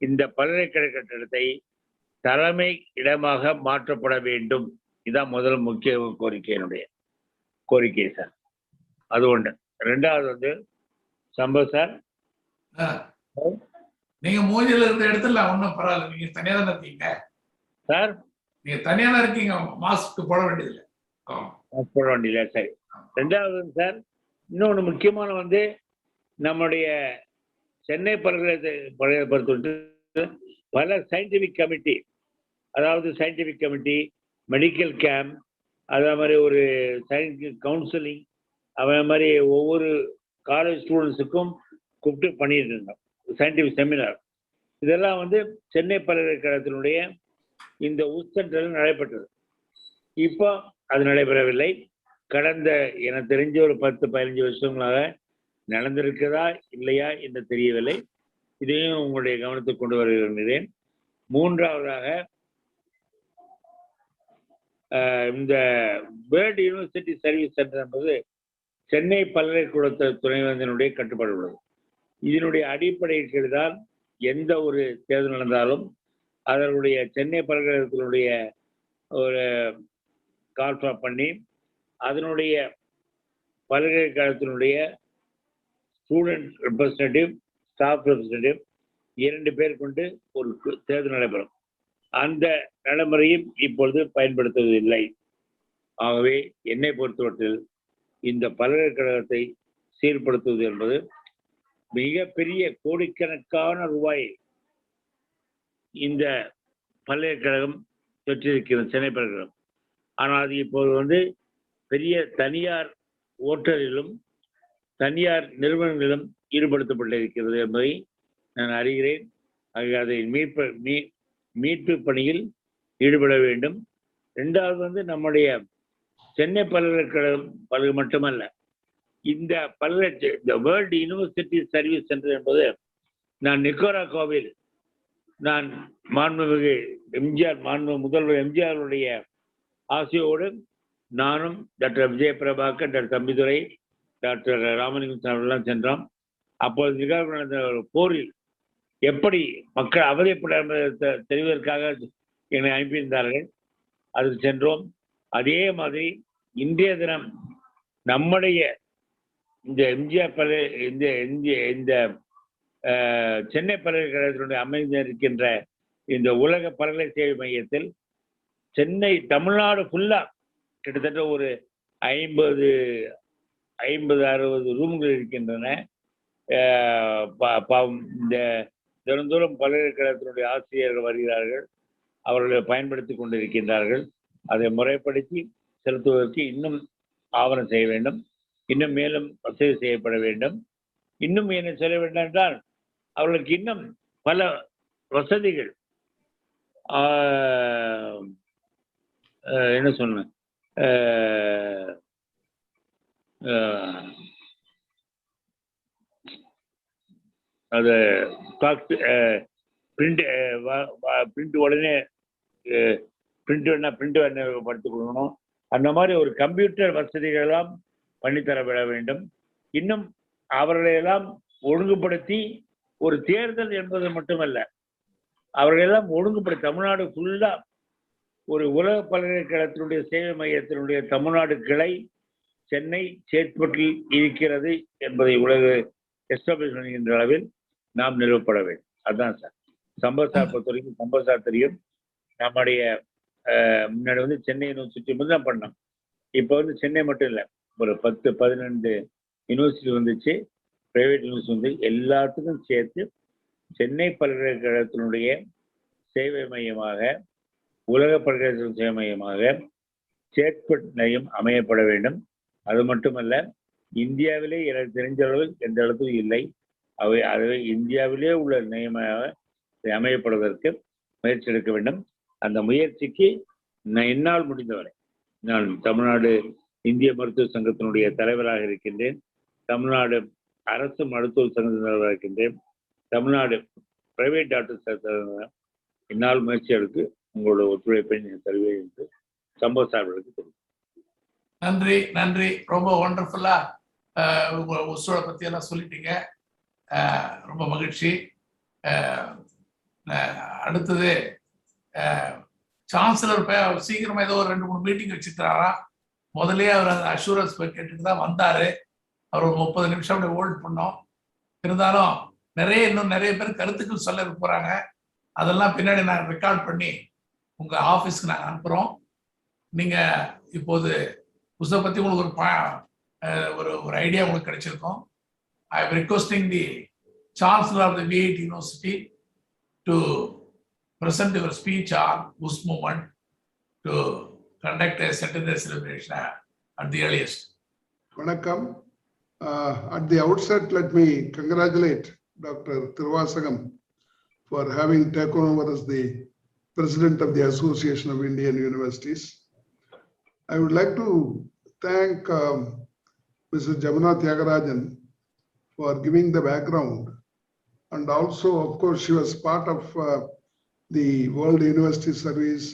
இந்த பல்கலைக்கழக கட்டடத்தை தலைமை இடமாக மாற்றப்பட வேண்டும். இதான் முதல் முக்கிய கோரிக்கை சார். அது ஒன்று. ரெண்டாவது வந்து சம்பவ் சார், நீங்க மூஞ்சில இருந்து எடுத்துடலாம், ஒன்றும் பரவாயில்ல. நீங்க தனியா தானே இருக்கீங்க சார். நீங்க தனியா தான் இருக்கீங்க, மாஸ்க் போட வேண்டியதில்லை. போட வேண்டியதில்லை. சரி. ரெண்டாவது சார், இன்னொன்று முக்கியமான வந்து நம்முடைய சென்னை பல்கலைக்கழகத்தை பொறுத்து பல சயின்டிபிக் கமிட்டி, அதாவது சயின்டிபிக் கமிட்டி, மெடிக்கல் கேம்ப், அதே மாதிரி ஒரு சயின்ஸ் கவுன்சிலிங், அதே மாதிரி ஒவ்வொரு காலேஜ் ஸ்டூடெண்ட்ஸுக்கும் கூப்பிட்டு பண்ணிட்டு இருந்தோம் சயின்டிபிக் செமினார். இதெல்லாம் வந்து சென்னை பல்கலைக்கழகத்தினுடைய இந்த உச்சென்டரில் நடைபெற்றது. இப்போ அது நடைபெறவில்லை. கடந்த எனக்கு தெரிஞ்ச ஒரு 10-15 வருஷங்களாக நடந்திருக்கிறதா இல்லையா என்று தெரியவில்லை. இதையும் உங்களுடைய கவனத்துக்கு கொண்டு வருகிறேன். மூன்றாவதாக, இந்த வேர்ல்டு யூனிவர்சிட்டி சர்வீஸ் சென்டர் என்பது சென்னை பல்கலைக்கழக துணைவேந்தனுடைய கட்டுப்பாடு உள்ளது. இதனுடைய அடிப்படையில் தான் எந்த ஒரு தேர்தல் நடந்தாலும் அதனுடைய சென்னை பல்கலைக்கழகத்தினுடைய ஒரு கால்ஃபார்ம் பண்ணி அதனுடைய பல்கலைக்கழகத்தினுடைய ஸ்டூடெண்ட் ரெப்ரஸன்டேட்டிவ், ஸ்டாஃப் ரெப்ரஸன்டேட்டிவ் 2 பேர் கொண்டு ஒரு தேர்தல் நடைபெறும். அந்த நடைமுறையும் இப்பொழுது பயன்படுத்துவதில்லை. ஆகவே என்னை பொறுத்தவரையில் இந்த பல்கலைக்கழகத்தை சீர்படுத்துவது என்பது மிகப்பெரிய கோடிக்கணக்கான ரூபாயை இந்த பல்கலைக்கழகம் பெற்றிருக்கிறது, சென்னை பல்கலைக்கழகம். ஆனால் அது இப்போது வந்து பெரிய தனியார் ஓட்டலிலும் தனியார் நிறுவனங்களிலும் ஈடுபடுத்தப்பட்டிருக்கிறது என்பதை நான் அறிகிறேன். அதை மீட்பு பணியில் ஈடுபட வேண்டும். ரெண்டாவது வந்து நம்முடைய சென்னை பல்கலைக்கழகம் மட்டுமல்ல, இந்த இந்த வேர்ல்டு யூனிவர்சிட்டி சர்வீஸ் சென்டர் என்பது நான் நிக்கராகுவாவில் நான் மாண்புமிகு முதல்வர் எம்ஜிஆருடைய ஆசையோடு நானும் doctor Vijayaprabhakar, doctor Thambidurai, doctor Ramalingam அவர்களெல்லாம் சென்றோம். அப்போது நிகழ்வு நடந்த ஒரு போரில் எப்படி மக்கள் அவதிப்பட தெரிவதற்காக என்னை அனுப்பியிருந்தார்கள். அதுக்கு சென்றோம். அதே மாதிரி இன்றைய தினம் நம்முடைய இந்த எம்ஜிஆர் இந்த சென்னை பல்கலைக்கழகத்தினுடைய அமைந்திருக்கின்ற இந்த உலக பல்கலை சேவை மையத்தில் சென்னை தமிழ்நாடு ஃபுல்லா கிட்டத்தட்ட ஒரு 50-60 ரூம்கள் இருக்கின்றன. இந்த தினந்தோறும் பல்கலைக்கழகத்தினுடைய ஆசிரியர்கள் வருகிறார்கள், அவர்களை பயன்படுத்தி கொண்டிருக்கின்றார்கள். அதை முறைப்படுத்தி செலுத்துவதற்கு இன்னும் ஆவணம் செய்ய வேண்டும், இன்னும் மேலும் வசதி செய்யப்பட வேண்டும். இன்னும் என்ன சொல்ல வேண்டும் என்றால் அவர்களுக்கு இன்னும் பல வசதிகள் என்ன சொன்னேன் அது பிரிண்ட் உடனே பிரிண்ட் படுத்திக் கொடுக்கணும். அந்த மாதிரி ஒரு கம்ப்யூட்டர் வசதிகள் எல்லாம் பண்ணித்தரப்பட வேண்டும். இன்னும் அவர்களையெல்லாம் ஒழுங்குபடுத்தி ஒரு தேர்தல் என்பது மட்டுமல்ல, அவர்களெல்லாம் ஒழுங்குபடுத்தி தமிழ்நாடு ஃபுல்லா ஒரு உலக பல்கலைக்கழகத்தினுடைய சேவை மையத்தினுடைய தமிழ்நாடு கிளை சென்னை சேத்பட்டில் இருக்கிறது என்பதை உலக எஸ்டாப்ளிஷ் பண்ணுகின்ற அளவில் நாம் நிறுவப்பட வேண்டும். அதுதான் சார். சம்பத் சார் பொறுத்த வரைக்கும் சம்பத் சார் தெரியும். நம்முடைய முன்னாடி வந்து சென்னை யூனிவர்சிட்டி மட்டும் தான் பண்ணோம். இப்போ வந்து சென்னை மட்டும் இல்லை, ஒரு 10-12 யூனிவர்சிட்டி வந்துச்சு, பிரைவேட் யூனிவர்சிட்டி வந்து எல்லாத்துக்கும் சேர்த்து சென்னை பல்கலைக்கழகத்தினுடைய சேவை மையமாக, உலக பல்கலைக்கழக சேவை மையமாக சேட்பட் நிலையம் அமையப்பட வேண்டும். அது மட்டுமல்ல, இந்தியாவிலே எனக்கு தெரிஞ்ச அளவு எந்த இடத்துக்கும் இல்லை. அதுவே இந்தியாவிலே உள்ள நிலையமாக அமையப்படுவதற்கு முயற்சி எடுக்க வேண்டும். அந்த முயற்சிக்கு என்னால் முடிந்தவரை நான் தமிழ்நாடு இந்திய மருத்துவ சங்கத்தினுடைய தலைவராக இருக்கின்றேன், தமிழ்நாடு அரசு மருத்துவ சங்கத்தின் தலைவராக இருக்கின்றேன், தமிழ்நாடு பிரைவேட் டாக்டர்ஸ் என்னால் முயற்சி எடுத்து உங்களோட ஒத்துழைப்பை நீங்கள் தருவேன் என்று சம்பத் சார்களுக்கு தெரியும். நன்றி நன்றி. ரொம்ப ஒண்டர்ஃபுல்லா உங்க உசோட பத்தி எல்லாம் சொல்லிட்டீங்க. ரொம்ப மகிழ்ச்சி. அடுத்தது சான்சலர் சீக்கிரமா ஏதோ ஒரு 2-3 மீட்டிங் வச்சுக்கிறாரா. முதலே அவர் அந்த அஷூரன்ஸ் கேட்டுட்டு தான் வந்தாரு. அவர் ஒரு 30 நிமிஷம் அப்படி ஹோல்ட் பண்ணோம். இருந்தாலும் இன்னும் நிறைய பேர் கருத்துக்கள் சொல்ல போறாங்க. அதெல்லாம் பின்னாடி நாங்கள் ரெக்கார்ட் பண்ணி உங்க ஆஃபீஸ்க்கு நாங்கள் அனுப்புறோம். நீங்க இப்போது புஸ்தகம் பத்தி உங்களுக்கு ஒரு ஐடியா உங்களுக்கு கிடைச்சிருக்கும். I am requesting the Chancellor of the V8 University to present your speech on WUS movement to conduct a centenary celebration at the earliest. Vanakkam. At the outset, let me congratulate Dr. Thiruvasagam for having taken over as the President of the Association of Indian Universities. I would like to thank Mrs. Jamuna Tyagarajan for giving the background, and also, of course, she was part of the World University Service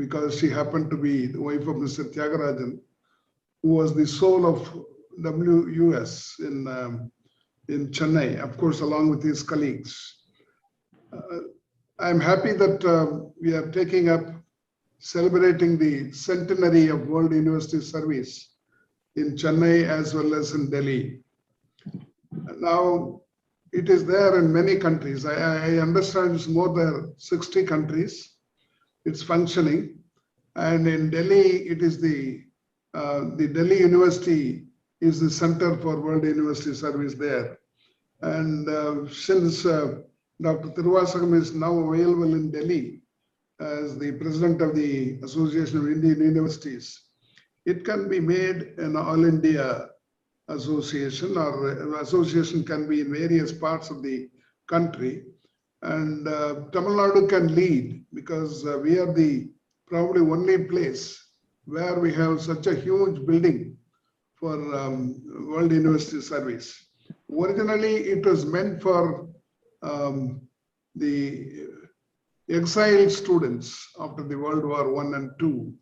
because she happened to be the wife of Mr. Tyagarajan, who was the soul of WUS in Chennai, of course, along with his colleagues. I'm happy that we are taking up celebrating the centenary of World University Service in Chennai as well as in Delhi. Now, it is there in many countries. I understand it's more than 60 countries. It's functioning. And in Delhi, it is the Delhi University is the center for World University Service there. And since Dr. Thiruvasagam is now available in Delhi as the President of the Association of Indian Universities, it can be made an All India association, or association can be in various parts of the country, and Tamil Nadu can lead because we are the probably only place where we have such a huge building for World University Service. Originally, it was meant for the exiled students after the World War I and II,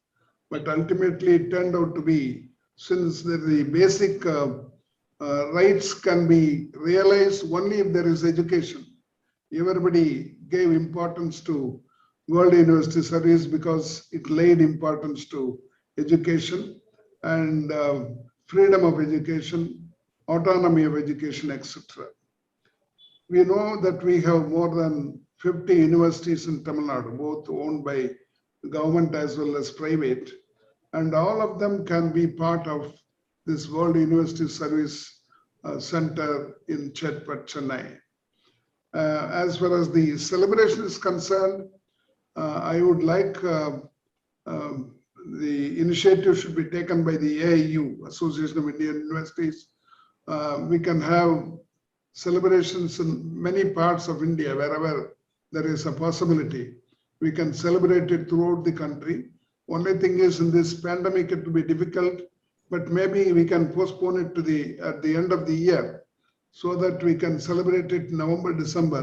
but ultimately it turned out to be, since the basic rights can be realized only if there is education. Everybody gave importance to World University Service because it laid importance to education and freedom of education, autonomy of education, etc. We know that we have more than 50 universities in Tamil Nadu, both owned by the government as well as private, and all of them can be part of this World University Service Center in Chetpat, Chennai. As far as the celebration is concerned, I would like the initiative should be taken by the AIU, Association of Indian Universities. We can have celebrations in many parts of India, wherever there is a possibility. We can celebrate it throughout the country. Only thing is, in this pandemic, it will be difficult, but maybe we can postpone it to at the end of the year so that we can celebrate it November, December,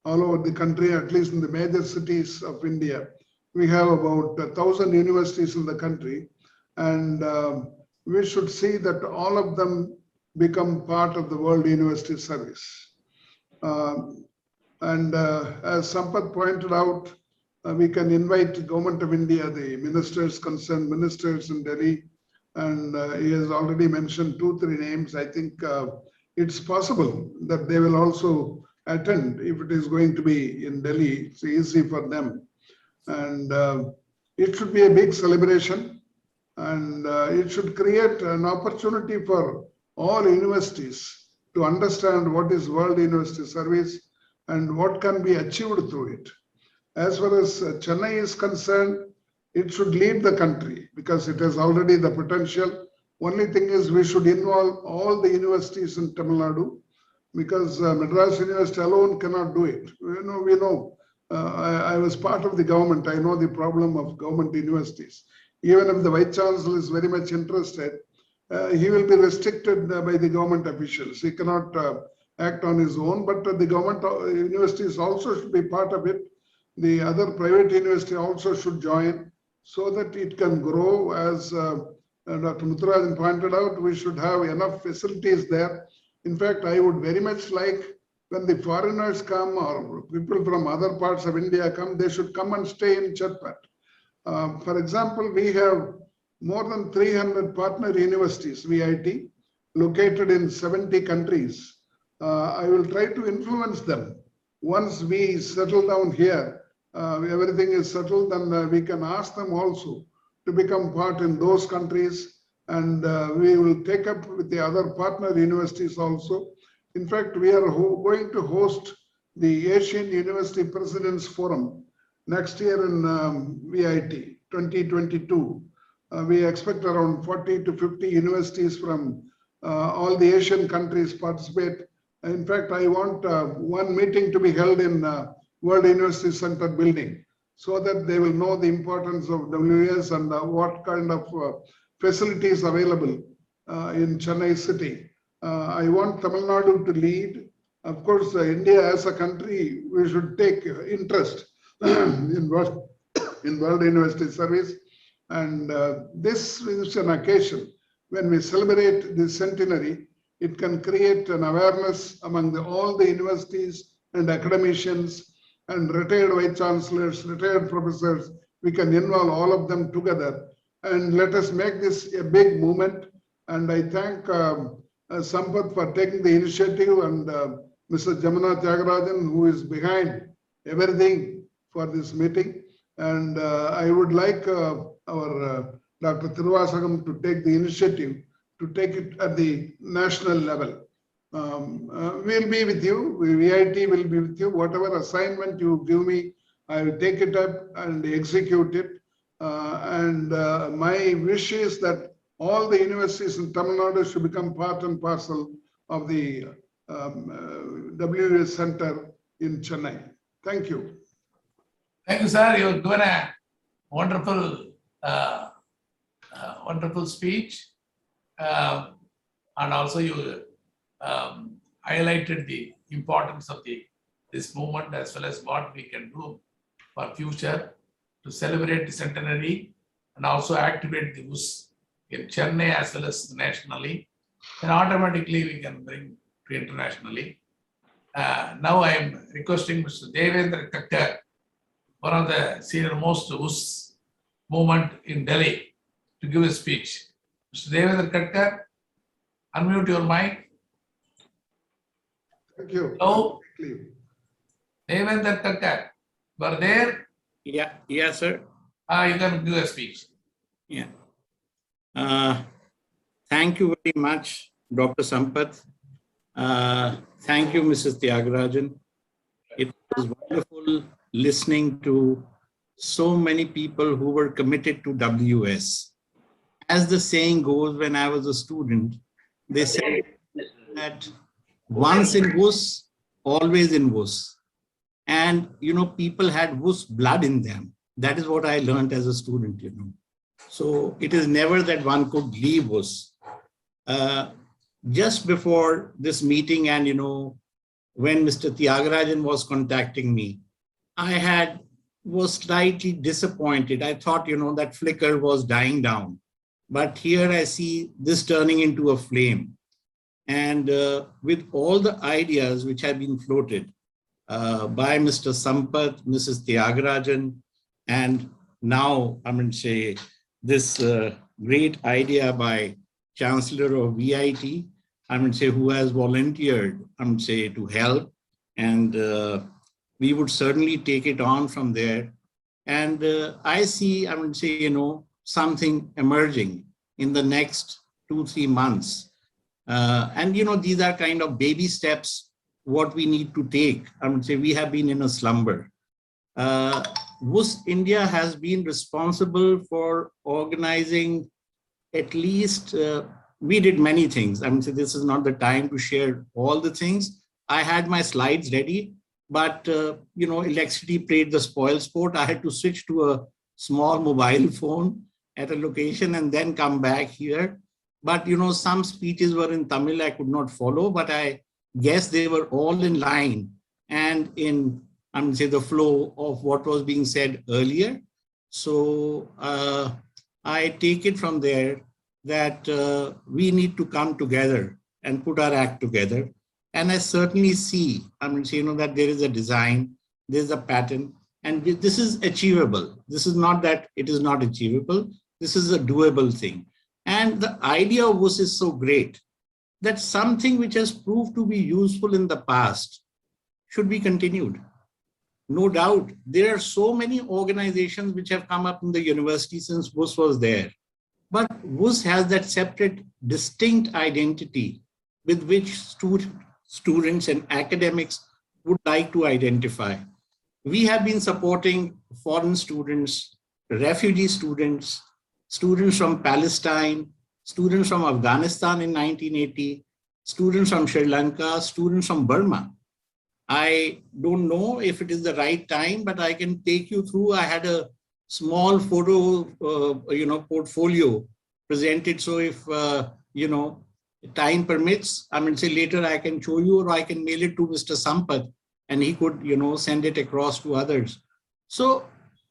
all over the country, at least in the major cities of India. We have about 1,000 universities in the country, and we should see that all of them become part of the World University Service. As Sampath pointed out, we can invite the Government of India, the ministers, concerned ministers in Delhi, and he has already mentioned 2-3 names. I think it's possible that they will also attend. If it is going to be in Delhi, it's easy for them. And it should be a big celebration, and it should create an opportunity for all universities to understand what is World University Service and what can be achieved through it. As far as Chennai is concerned, it should lead the country because it has already the potential. Only thing is we should involve all the universities in Tamil Nadu, because Madras University alone cannot do it. We know. I was part of the government. I know the problem of government universities. Even if the Vice Chancellor is very much interested, he will be restricted by the government officials. He cannot act on his own, but the government universities also should be part of it. The other private university also should join so that it can grow. As Dr. Muthurajan pointed out, we should have enough facilities there. In fact, I would very much like when the foreigners come or people from other parts of India come, they should come and stay in Chatpat. For example, we have more than 300 partner universities, VIT, located in 70 countries. I will try to influence them. Once we settle down here, everything is settled, then we can ask them also to become part in those countries, and we will take up with the other partner universities also. In fact, we are going to host the Asian University Presidents Forum next year in VIT 2022. We expect around 40 to 50 universities from all the Asian countries participate. In fact, I want one meeting to be held in World University Center building so that they will know the importance of WUS and what kind of facilities available in Chennai city. I want Tamil Nadu to lead. Of course, India as a country, we should take interest in World University Service. And this is an occasion when we celebrate the centenary. It can create an awareness among all the universities and academicians and retired vice chancellors, retired professors. We can involve all of them together and let us make this a big movement. And I thank Sampath for taking the initiative, and Mr. Jamana Tyagarajan, who is behind everything for this meeting. And I would like our Dr. Thiruvasagam to take the initiative to take it at the national level. We'll be with you. VIT will be with you. Whatever assignment you give me, I will take it up and execute it. My wish is that all the universities in Tamil Nadu should become part and parcel of the WUS Center in Chennai. Thank you. Thank you, sir. You've given a wonderful, wonderful speech. And also you highlighted the importance of this movement as well as what we can do for future to celebrate the centenary and also activate the WUS in Chennai as well as nationally. And automatically we can bring to internationally. Now I am requesting Mr. Devender Kakar, one of the senior most WUS movement in Delhi, to give a speech. Mr. Devender Kakar, unmute your mic. Thank you. Hello. Devender Kakar, you are there? Yeah, sir. You can give a speech. Yeah. Thank you very much, Dr. Sampath. Thank you, Mrs. Tyagarajan. It was wonderful listening to so many people who were committed to WUS. As the saying goes, when I was a student, they said that once in WUS, always in WUS. And, people had WUS blood in them. That is what I learned as a student, So it is never that one could leave WUS. Just before this meeting and, when Mr. Tyagarajan was contacting me, I was slightly disappointed. I thought, that flicker was dying down. But here I see this turning into a flame. And with all the ideas which have been floated by Mr. Sampath, Mrs. Tyagarajan, and now I'm going to say this great idea by Chancellor of VIT, I'm going to say who has volunteered, I'm going to say to help. And we would certainly take it on from there. And I see, I would say, something emerging in the next 2-3 months. And, these are kind of baby steps, what we need to take. I would say we have been in a slumber. WUS India has been responsible for organizing at least, we did many things. I would say this is not the time to share all the things. I had my slides ready, but, electricity played the spoil sport. I had to switch to a small mobile phone at a location and then come back here. But, some speeches were in Tamil, I could not follow, but I guess they were all in line and in, I would say, the flow of what was being said earlier. So I take it from there that we need to come together and put our act together. And I certainly see, I mean, that there is a design, there's a pattern, and this is achievable. This is not that it is not achievable. This is a doable thing. And the idea of WUS is so great that something which has proved to be useful in the past should be continued. No doubt, there are so many organizations which have come up in the university since WUS was there. But WUS has that separate, distinct identity with which students and academics would like to identify. We have been supporting foreign students, refugee students, students from Palestine, students from Afghanistan in 1980, students from Sri Lanka, students from Burma. I don't know if it is the right time, but I can take you through. I had a small photo, portfolio presented. So if, time permits, I mean, say later I can show you, or I can mail it to Mr. Sampath and he could, send it across to others. So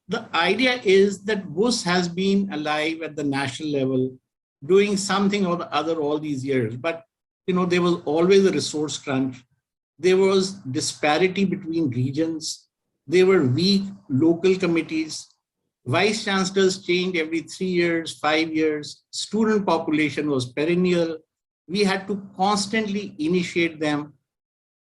the idea is that WUS has been alive at the national level, doing something or the other all these years. But, there was always a resource crunch. There was disparity between regions. There were weak local committees. Vice chancellors changed every 3 years, 5 years. Student population was perennial. We had to constantly initiate them.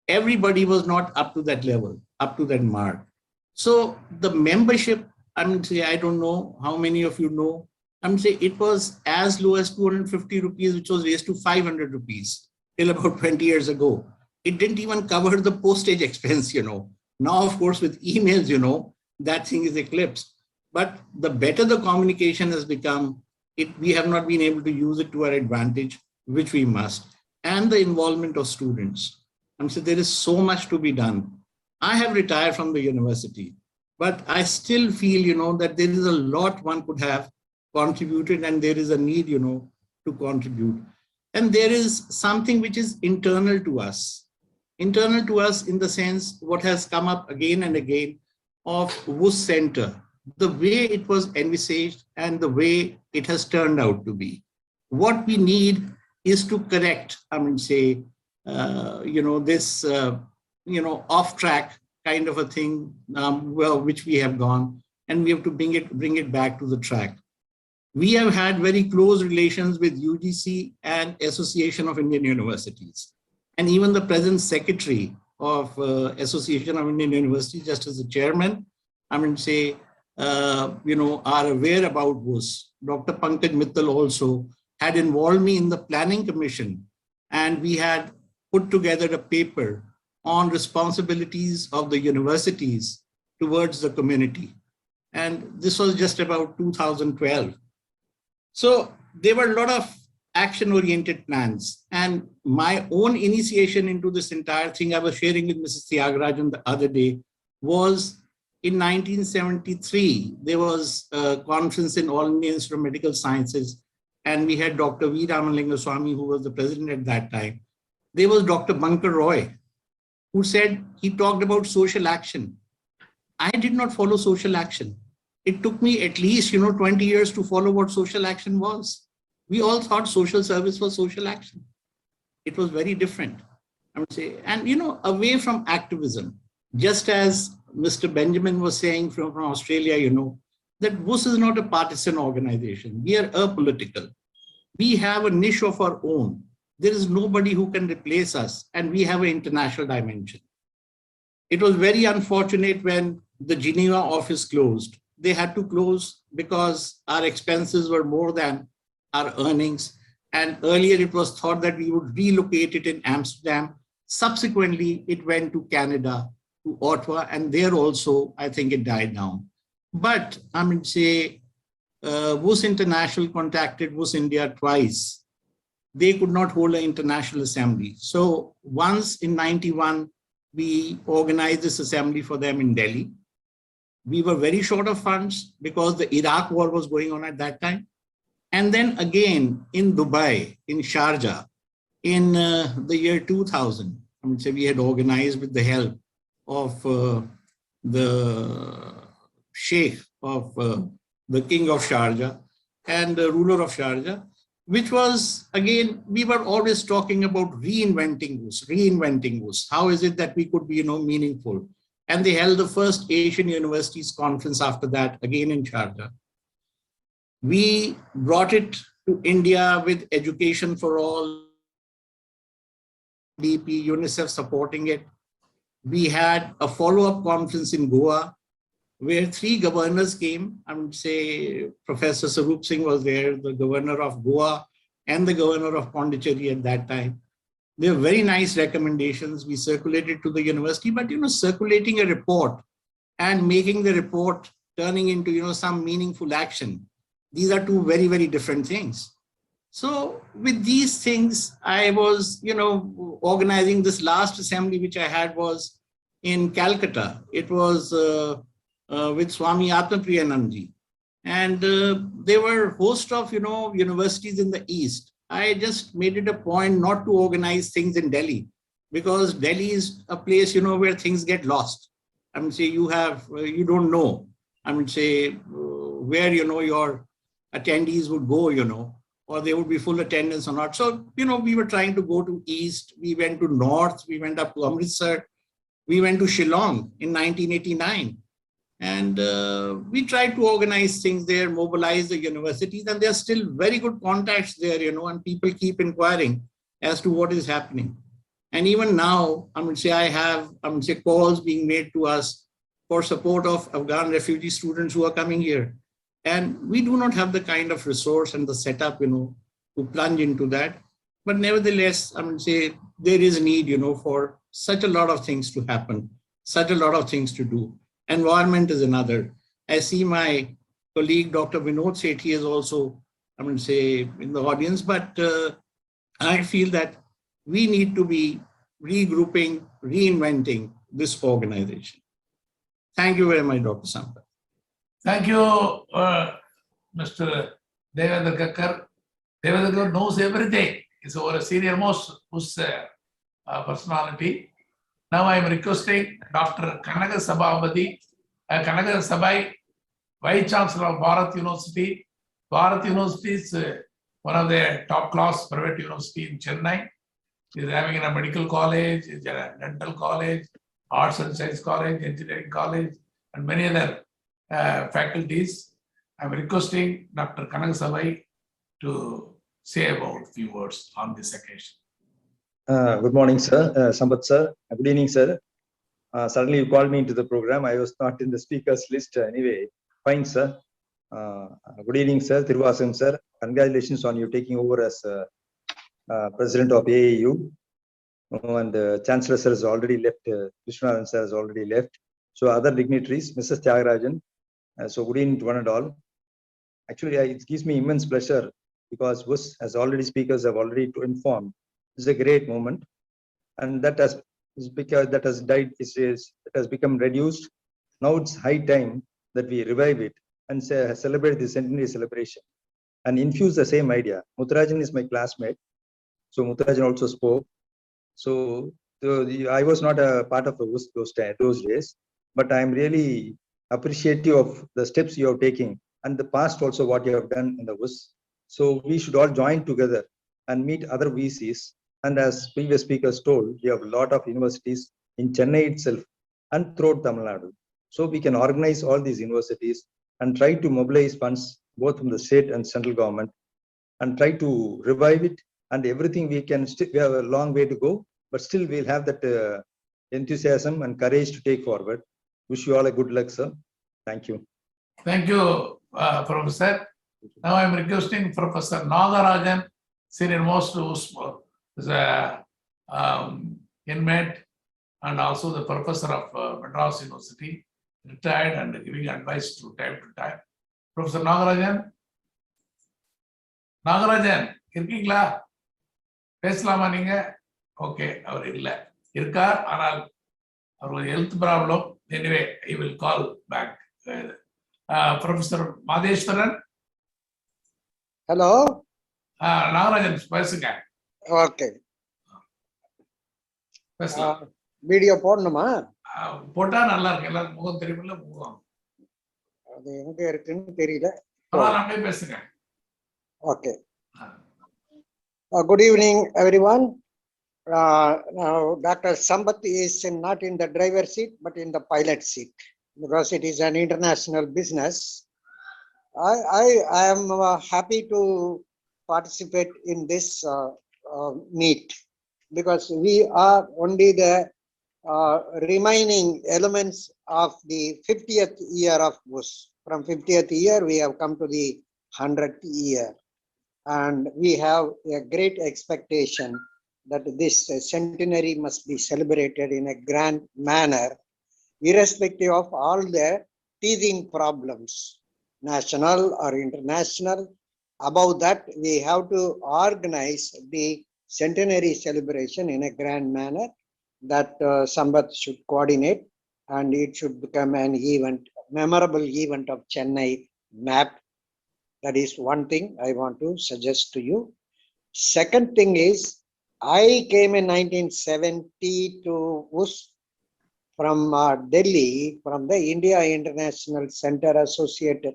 Everybody was not up to that level, up to that mark. So the membership, I mean, say, I don't know how many of you know, I mean, say it was as low as 250 rupees, which was raised to 500 rupees till about 20 years ago. It didn't even cover the postage expense, Now, of course, with emails, that thing is eclipsed. But the better the communication has become, we have not been able to use it to our advantage, which we must. And the involvement of students. So there is so much to be done. I have retired from the university, but I still feel, that there is a lot one could have contributed and there is a need, to contribute. And there is something which is internal to us in the sense what has come up again and again of WUS Center, the way it was envisaged and the way it has turned out to be. What we need is to correct, I mean, say, this, off track kind of a thing, which we have gone, and we have to bring it back to the track. We have had very close relations with UGC and Association of Indian Universities. And even the present secretary of Association of Indian Universities, just as the chairman, I mean, say, are aware about WUS. Dr. Pankaj Mittal also had involved me in the planning commission, and we had put together a paper on responsibilities of the universities towards the community. And this was just about 2012. So there were a lot of action-oriented plans. And my own initiation into this entire thing, I was sharing with Mrs. Tyagarajan the other day, was in 1973. There was a conference in All India Institute of Medical Sciences, and we had Dr. V. Ramalingaswamy, who was the president at that time. There was Dr. Bankar Roy, who said, he talked about social action. I did not follow social action. It took me at least, 20 years to follow what social action was. We all thought social service was social action. It was very different, I would say. And, away from activism, just as Mr. Benjamin was saying from Australia, that WUS is not a partisan organization. We are apolitical. We have a niche of our own. There is nobody who can replace us, and we have an international dimension. it was very unfortunate when the Geneva office closed. They had to close because our expenses were more than our earnings. And earlier it was thought that we would relocate it in Amsterdam. Subsequently, it went to Canada, to Ottawa, and there also, I think it died down. But I mean, say, WUS International contacted WUS India twice. They could not hold an international assembly. So once in 91, we organized this assembly for them in Delhi. We were very short of funds because the Iraq war was going on at that time. And then again in Dubai, in Sharjah, in the year 2000, I mean, say we had organized with the help of the Sheikh of the King of Sharjah and the ruler of Sharjah, which was, again, we were always talking about reinventing WUS. How is it that we could be, meaningful? And they held the first Asian Universities Conference after that, again in Sharjah. We brought it to India with Education for All, DP, UNICEF supporting it. We had a follow-up conference in Goa where 3 governors came. I would say Professor Sarup Singh was there, the governor of Goa and the governor of Pondicherry at that time. They were very nice recommendations. We circulated to the university, but circulating a report and making the report turning into some meaningful action. These are two very, very different things. So with these things, I was, organizing this last assembly, which I had was in Calcutta. It was with Swami Atmapriyanandji. And there were a host of, universities in the East. I just made it a point not to organize things in Delhi because Delhi is a place, where things get lost. I mean, say you don't know. I mean, say where, your attendees would go, or they would be full attendance or not. So, we were trying to go to East, we went to North, we went up to Amritsar, we went to Shillong in 1989. And we tried to organize things there, mobilize the universities, and there are still very good contacts there, and people keep inquiring as to what is happening. And even now, I have calls being made to us for support of Afghan refugee students who are coming here. And we do not have the kind of resource and the setup, to plunge into that. But nevertheless, there is need, for such a lot of things to happen, such a lot of things to do. Environment is another. I see my colleague, Dr. Vinod Sethi is also, in the audience, but I feel that we need to be regrouping, reinventing this organization. Thank you very much, Dr. Sampath. Thank you, Mr. Devender Kakar. Devender Kakar knows everything. He's our senior most personality. Now I am requesting Dr. Kanaga Sabai, Vice Chancellor of Bharat University. Bharat University is one of the top class private university in Chennai. He is having a medical college, a dental college, arts and science college, engineering college, and many other faculties. I am requesting Dr. Kanaga Sabai to say about a few words on this occasion. Good morning, sir. Sampath sir. Good evening, sir. Suddenly you called me into the program. I was not in the speakers list anyway. Fine, sir. Good evening, sir. Thiruvasam, sir. Congratulations on you taking over as president of AAU. And Chancellor sir has already left. Viswanathan sir has already left. So other dignitaries, Mrs. Tyagarajan. So good evening to one and all. Actually, it gives me immense pleasure because WUS, as already speakers have already informed, is a great moment, and that has died. It has become reduced. Now it's high time that we revive it and celebrate the centenary celebration and infuse the same idea. Muthurajan is my classmate, so Muthurajan also spoke. So I was not a part of the WUS those days, but I am really appreciative of the steps you are taking and the past also what you have done in the WUS. So we should all join together and meet other VCs. And as previous speakers told, we have a lot of universities in Chennai itself and throughout Tamil Nadu. So we can organize all these universities and try to mobilize funds both from the state and central government and try to revive it, and everything we can. We have a long way to go, but still we'll have that enthusiasm and courage to take forward. Wish you all a good luck, sir. Thank you. Thank you, Professor. Now I'm requesting Professor Nagarajan, senior most who's a inmate and also the professor of Madras University, retired and giving advice to time. Professor Nagarajan. Nagarajan, இருக்கீங்களா? பேசலாமா நீங்க? Okay, அவர் இல்ல. இருக்கார், ஆனால் அவர் health problem. Anyway, he will call back. Professor Madheshwaran. Hello. Nagarajan, பேசுங்க. Okay. பேசலாம். Video போடணுமா? போட்டா நல்லா இருக்கு. எல்லாரும் முகம் தெரியுமில்ல, முகம். அது எங்க இருக்குன்னு தெரியல. அப்படியே பேசுங்க. Okay. Good evening, everyone. Now, Dr. Sampath is not in the driver's seat, but in the pilot seat, because it is an international business. I am happy to participate in this meet, because we are only the remaining elements of the 50th year of WUS. From 50th year, we have come to the 100th year. And we have a great expectation that this centenary must be celebrated in a grand manner, irrespective of all the teething problems, national or international. Above that, we have to organize the centenary celebration in a grand manner that Sampath should coordinate, and it should become an event, memorable event of Chennai map. That is one thing I want to suggest to you. Second thing is, I came in 1970 to WUS from Delhi, from the India International Center Associated.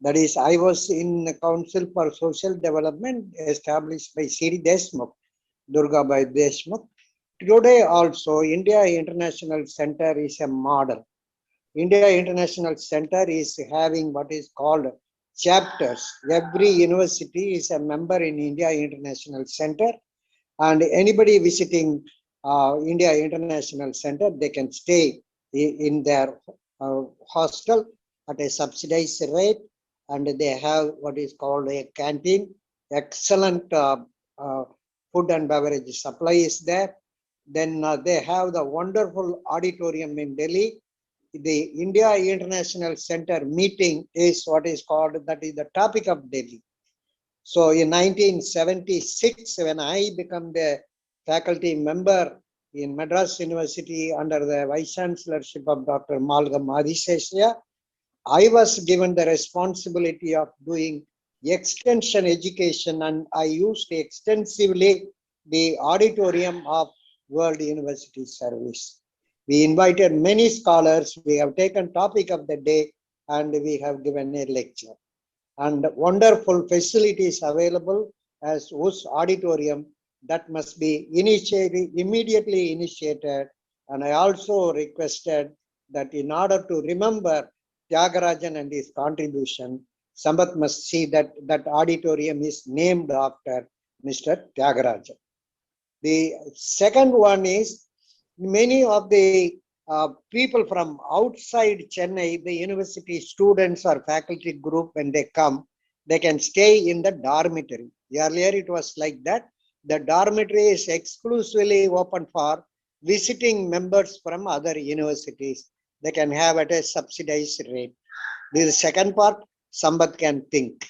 That is, I was in the Council for Social Development established by Siri Deshmukh, Durgabai Deshmukh. Today also, India International Center is a model. India International Center is having what is called chapters. Every university is a member in India International Center, and anybody visiting India International Center, they can stay in their hostel at a subsidized rate, and they have what is called a canteen. Excellent food and beverage supply is there. Then they have the wonderful auditorium in Delhi. The India International Center meeting is what is called, that is the topic of Delhi. So in 1976, when I became the faculty member in Madras University under the Vice Chancellorship of Dr. Malgam Adisesha, I was given the responsibility of doing extension education, and I used extensively the auditorium of World University Service. We invited many scholars, we have taken topic of the day, and we have given a lecture. And wonderful facilities available as WUS auditorium that must be immediately initiated. And I also requested that in order to remember Tyagarajan and his contribution, Sampath must see that that auditorium is named after Mr. Tyagarajan. The second one is, many of the people from outside Chennai, the university students or faculty group, when they come, they can stay in the dormitory. Earlier it was like that. The dormitory is exclusively open for visiting members from other universities. They can have at a subsidized rate. This is the second part, Sampath can think.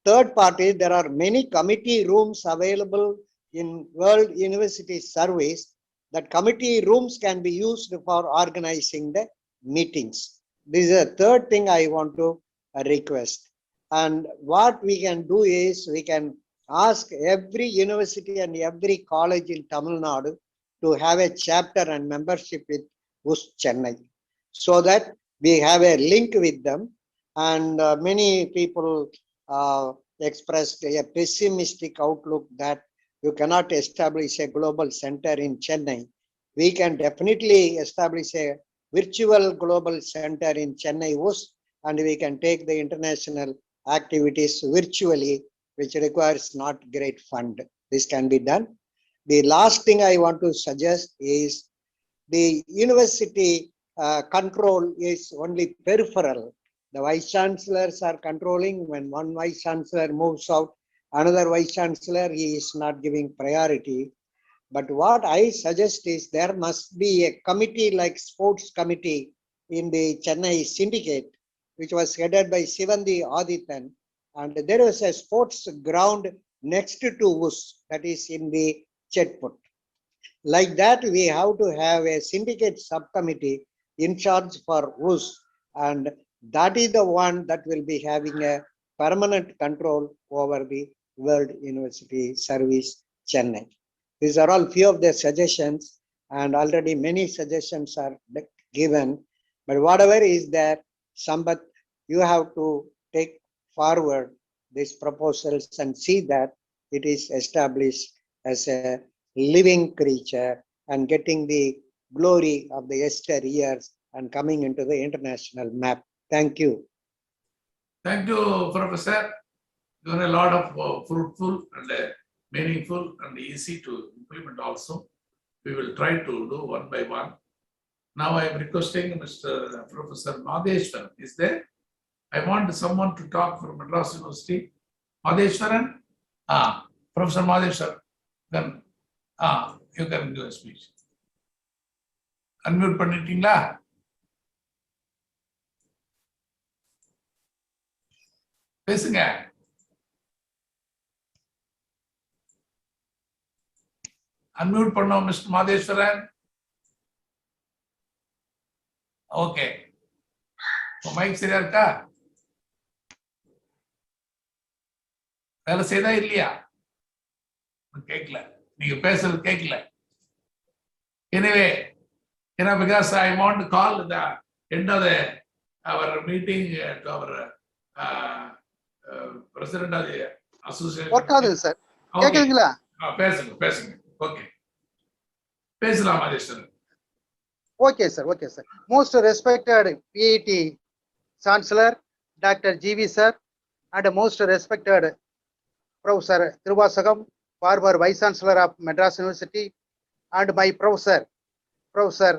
Third part is, there are many committee rooms available in World University Service. That committee rooms can be used for organizing the meetings. This is a third thing I want to request. And what we can do is, we can ask every university and every college in Tamil Nadu to have a chapter and membership with WUS Chennai, so that we have a link with them. And many people expressed a pessimistic outlook that you cannot establish a global center in Chennai. We can definitely establish a virtual global center in Chennai WUS, and we can take the international activities virtually, which requires not great fund. This can be done. The last thing I want to suggest is, the university control is only peripheral. The vice chancellors are controlling. When one vice chancellor moves out, another vice chancellor, he is not giving priority. But what I suggest is there must be a committee like sports committee in the Chennai syndicate, which was headed by Sivandi Adithan. And there was a sports ground next to WUS, that is in the Chetput. Like that, we have to have a syndicate subcommittee in charge for WUS, and that is the one that will be having a permanent control over the World University Service Chennai. These are all few of the suggestions, and already many suggestions are given. But whatever is there, Sampath, you have to take forward these proposals and see that it is established as a living creature and getting the glory of the yesteryears and coming into the international map. Thank you. Thank you, Professor. You are a lot of fruitful and meaningful and easy to implement also. We will try to do one by one. Now I am requesting Mr. Professor Madheshwaran. Is there? I want someone to talk from Madras University. Madheshwaran? Professor Madheshwaran. Then you can do a speech. Unmute பண்ணிட்டீங்களா? பேசுங்க. Unmute பண்ணோம் Mr. Madheshwaran. Okay. Mic சரியா இருக்கா? வேலை செய்தா இல்லையா? கேட்கல. நீங்க பேசுறது கேட்கல. Anyway, because I want to call the end of our meeting to our president of the association. What are sir? கேக்குதுங்களா? பேசுங்க. Okay. பேசலாம் Madheshwaran. Okay, sir. Okay, sir. Most respected PAT Chancellor, Dr. GV sir, and most respected Professor Tiruvasagam, former Vice Chancellor of Madras University, and my professor, Professor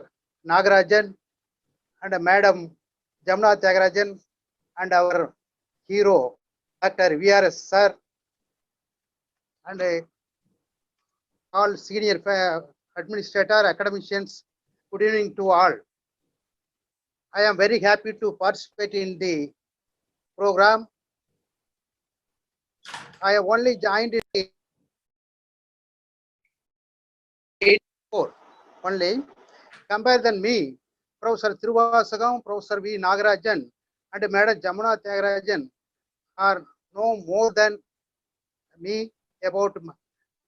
Nagarajan, and Madam Jamna Tyagarajan, and our hero, Dr. VRS sir, and all senior administrator, academicians. Good evening to all. I am very happy to participate in the program. I have only joined in 84 only. Compare than me, Professor Tiruvasagam, Professor V. Nagarajan, and Madam Jamuna Tyagarajan are no more than me about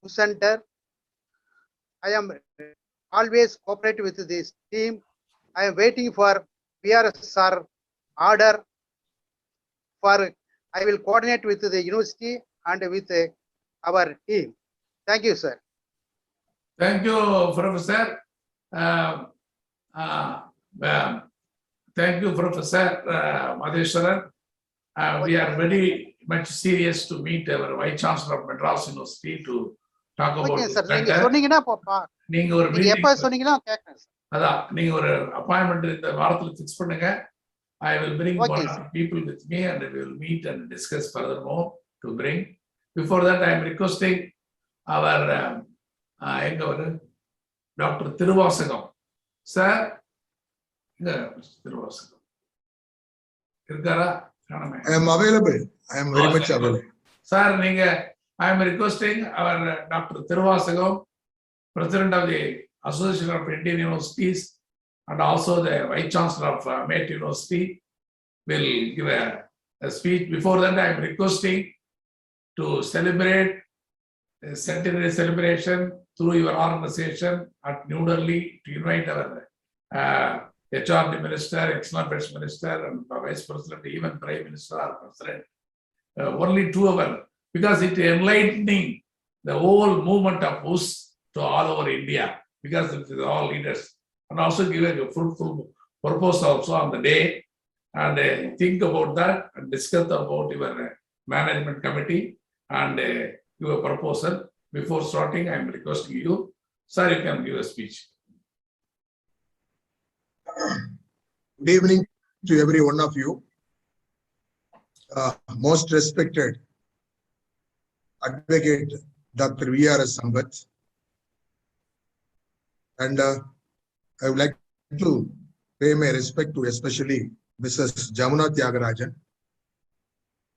center. I am always cooperate with this team. I am waiting for VRS order for I will coordinate with the university and with our team. Thank you, sir. Thank you, Professor. Thank you, Professor Madheshwaran. We are very much serious to meet our Vice Chancellor of Madras University to talk about Okay, this sir. matter. சொன்னீங்கன்னா நீங்க ஒரு நீங்க எப்ப meeting சொன்னீங்கன்னா கேக்குறேன் sir. அதான் நீங்க ஒரு அப்பாயின்மெண்ட் இந்த வாரத்துல ஃபிக்ஸ் பண்ணுங்க. I will bring Okay, one sir. people with me and we will meet and discuss furthermore to bring. Before that, I am requesting our Dr. Tiruvasagam. Sir, Tiruvasagam. I am available. I am very much available. Sir, I am requesting our Dr. Tiruvasagam, President of the Association of Indian Universities and also the Vice Chancellor of Met University, will give a speech. Before that, I am requesting to celebrate the centenary celebration through your organization at New Delhi to invite our HRD Minister, External Affairs Minister, and Vice President, even Prime Minister or President. Only 2 hours, because it enlightening the whole movement of WUS to all over India, because it is all leaders, and also give a fruitful purpose also on the day, and think about that and discuss about your management committee and give a proposal. Before starting, I am requesting you, sir, you can give a speech. Good evening to every one of you. Most respected Advocate Dr.VRS.Sampath. And I would like to pay my respect to especially Mrs. Jamuna Tyagarajan,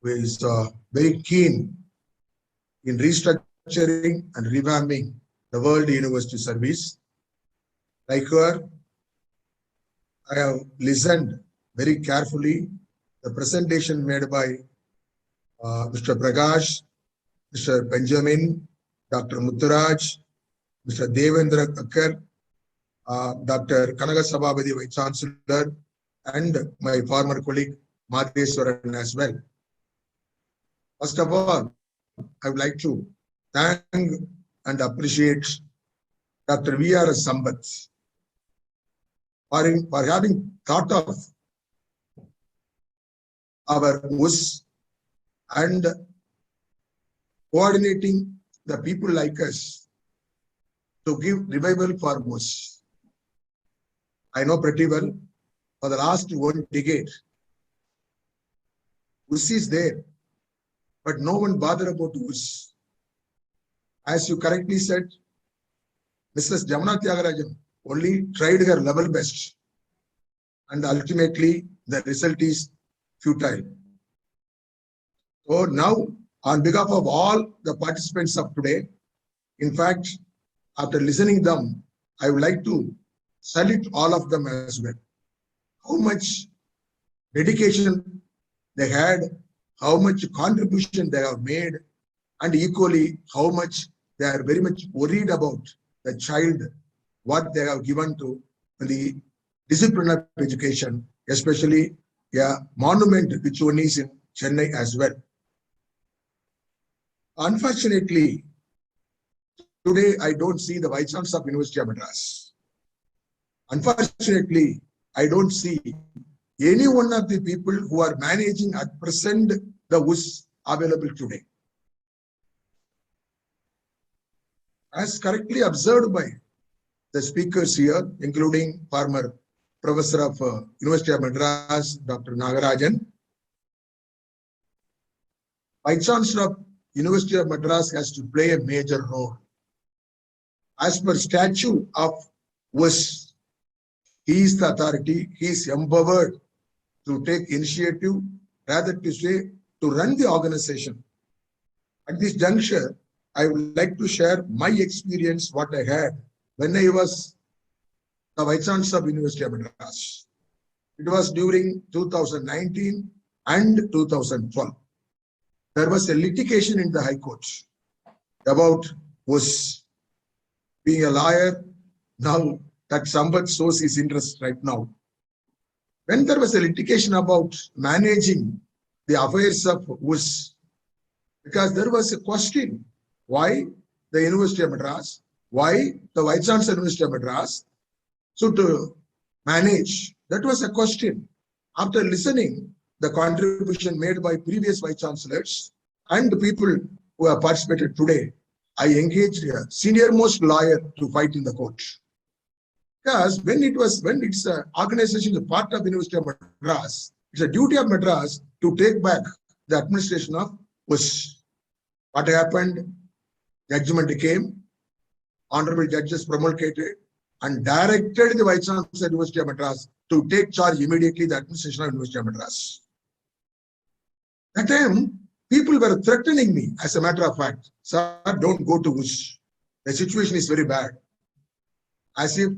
who is very keen in restructuring and revamping the World University Service. Like her, I have listened very carefully the presentation made by Mr. Prakash, Mr. Benjamin, Dr. Mutturaj, Mr. Devender Kakar, Dr. Kanaga Sabhabadi, Vice Chancellor, and my former colleague Madheswaran as well. First of all, I would like to thank and appreciate Dr. VRS.Sampath for having thought of our WUS and coordinating the people like us to give revival for WUS. I know pretty well, for the last 1 decade, WUS is there, but no one bothered about WUS. As you correctly said, Mrs. Jamuna Tyagarajan only tried her level best, and ultimately the result is futile. So now, on behalf of all the participants of today, in fact, after listening them, I would like to salute all of them as well. How much dedication they had, how much contribution they have made, and equally how much they are very much worried about the child, what they have given to the discipline of education, especially a monument which one is in Chennai as well. Unfortunately, today I don't see the Vice Chancellor of University of Madras. Unfortunately, I don't see any one of the people who are managing at present the WUS available today. As correctly observed by the speakers here, including former Professor of University of Madras, Dr. Nagarajan, Vice Chancellor of University of Madras has to play a major role. As per statute of WUS, he is the authority, he is empowered to take initiative, rather to say, to run the organization. At this juncture, I would like to share my experience, what I had when I was the Vice Chancellor of University of Madras. It was during 2019 and 2012. There was a litigation in the High Court about WUS. Being a lawyer, now that Sampath shows his interest right now. When there was a litigation about managing the affairs of WUS, because there was a question, why the University of Madras, why the Vice Chancellor of University of Madras should manage? That was a question. After listening the contribution made by previous Vice Chancellors and the people who have participated today, I engaged a senior-most lawyer to fight in the court. Because when it's an organization, a part of University of Madras, it's a duty of Madras to take back the administration of WUS. What happened? Judgment came, honorable judges promulgated and directed the Vice Chancellor of University of Madras to take charge immediately the administration of University of Madras. That time, people were threatening me, as a matter of fact, sir, don't go to WUS. The situation is very bad. As if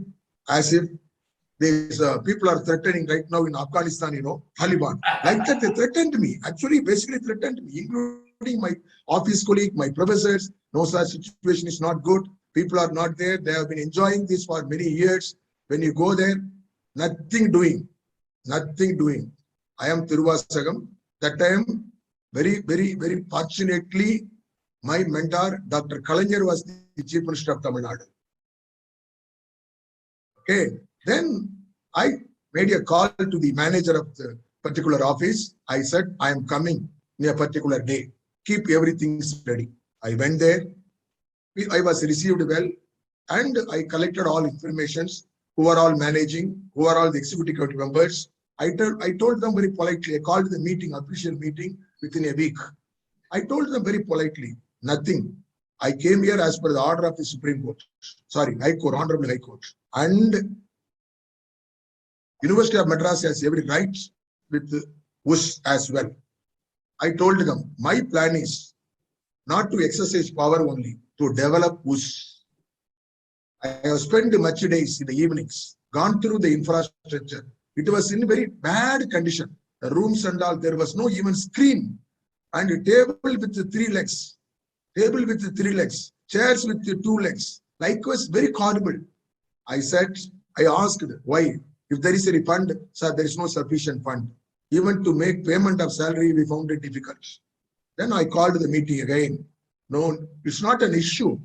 these people are threatening right now in Afghanistan, Taliban. Like that, they threatened me. Actually, basically threatened me, including my office colleague, my professors. No, such situation is not good. People are not there. They have been enjoying this for many years. When you go there, nothing doing. I am Tiruvasagam. That time, very, very, very fortunately, my mentor, Dr. Kalaignar, was the Chief Minister of Tamil Nadu. Okay, then I made a call to the manager of the particular office. I said, I am coming in a particular day. Keep everything ready. I went there. I was received well, and I collected all informations. who are all managing, who are all the executive committee members. I told them very politely, I called the meeting, official meeting within a week. I told them very politely, nothing. I came here as per the order of the Supreme Court, High Court, Honorable High Court. And University of Madras has every right with the WUS as well. I told them, my plan is not to exercise power only, to develop WUS. I have spent much days in the evenings, gone through the infrastructure. It was in very bad condition. The rooms and all, there was no even screen. And a table with 3 legs, chairs with 2 legs. Likewise, very horrible. I asked, why? If there is any fund, sir, there is no sufficient fund. Even to make payment of salary, we found it difficult. Then I called the meeting again. No, it's not an issue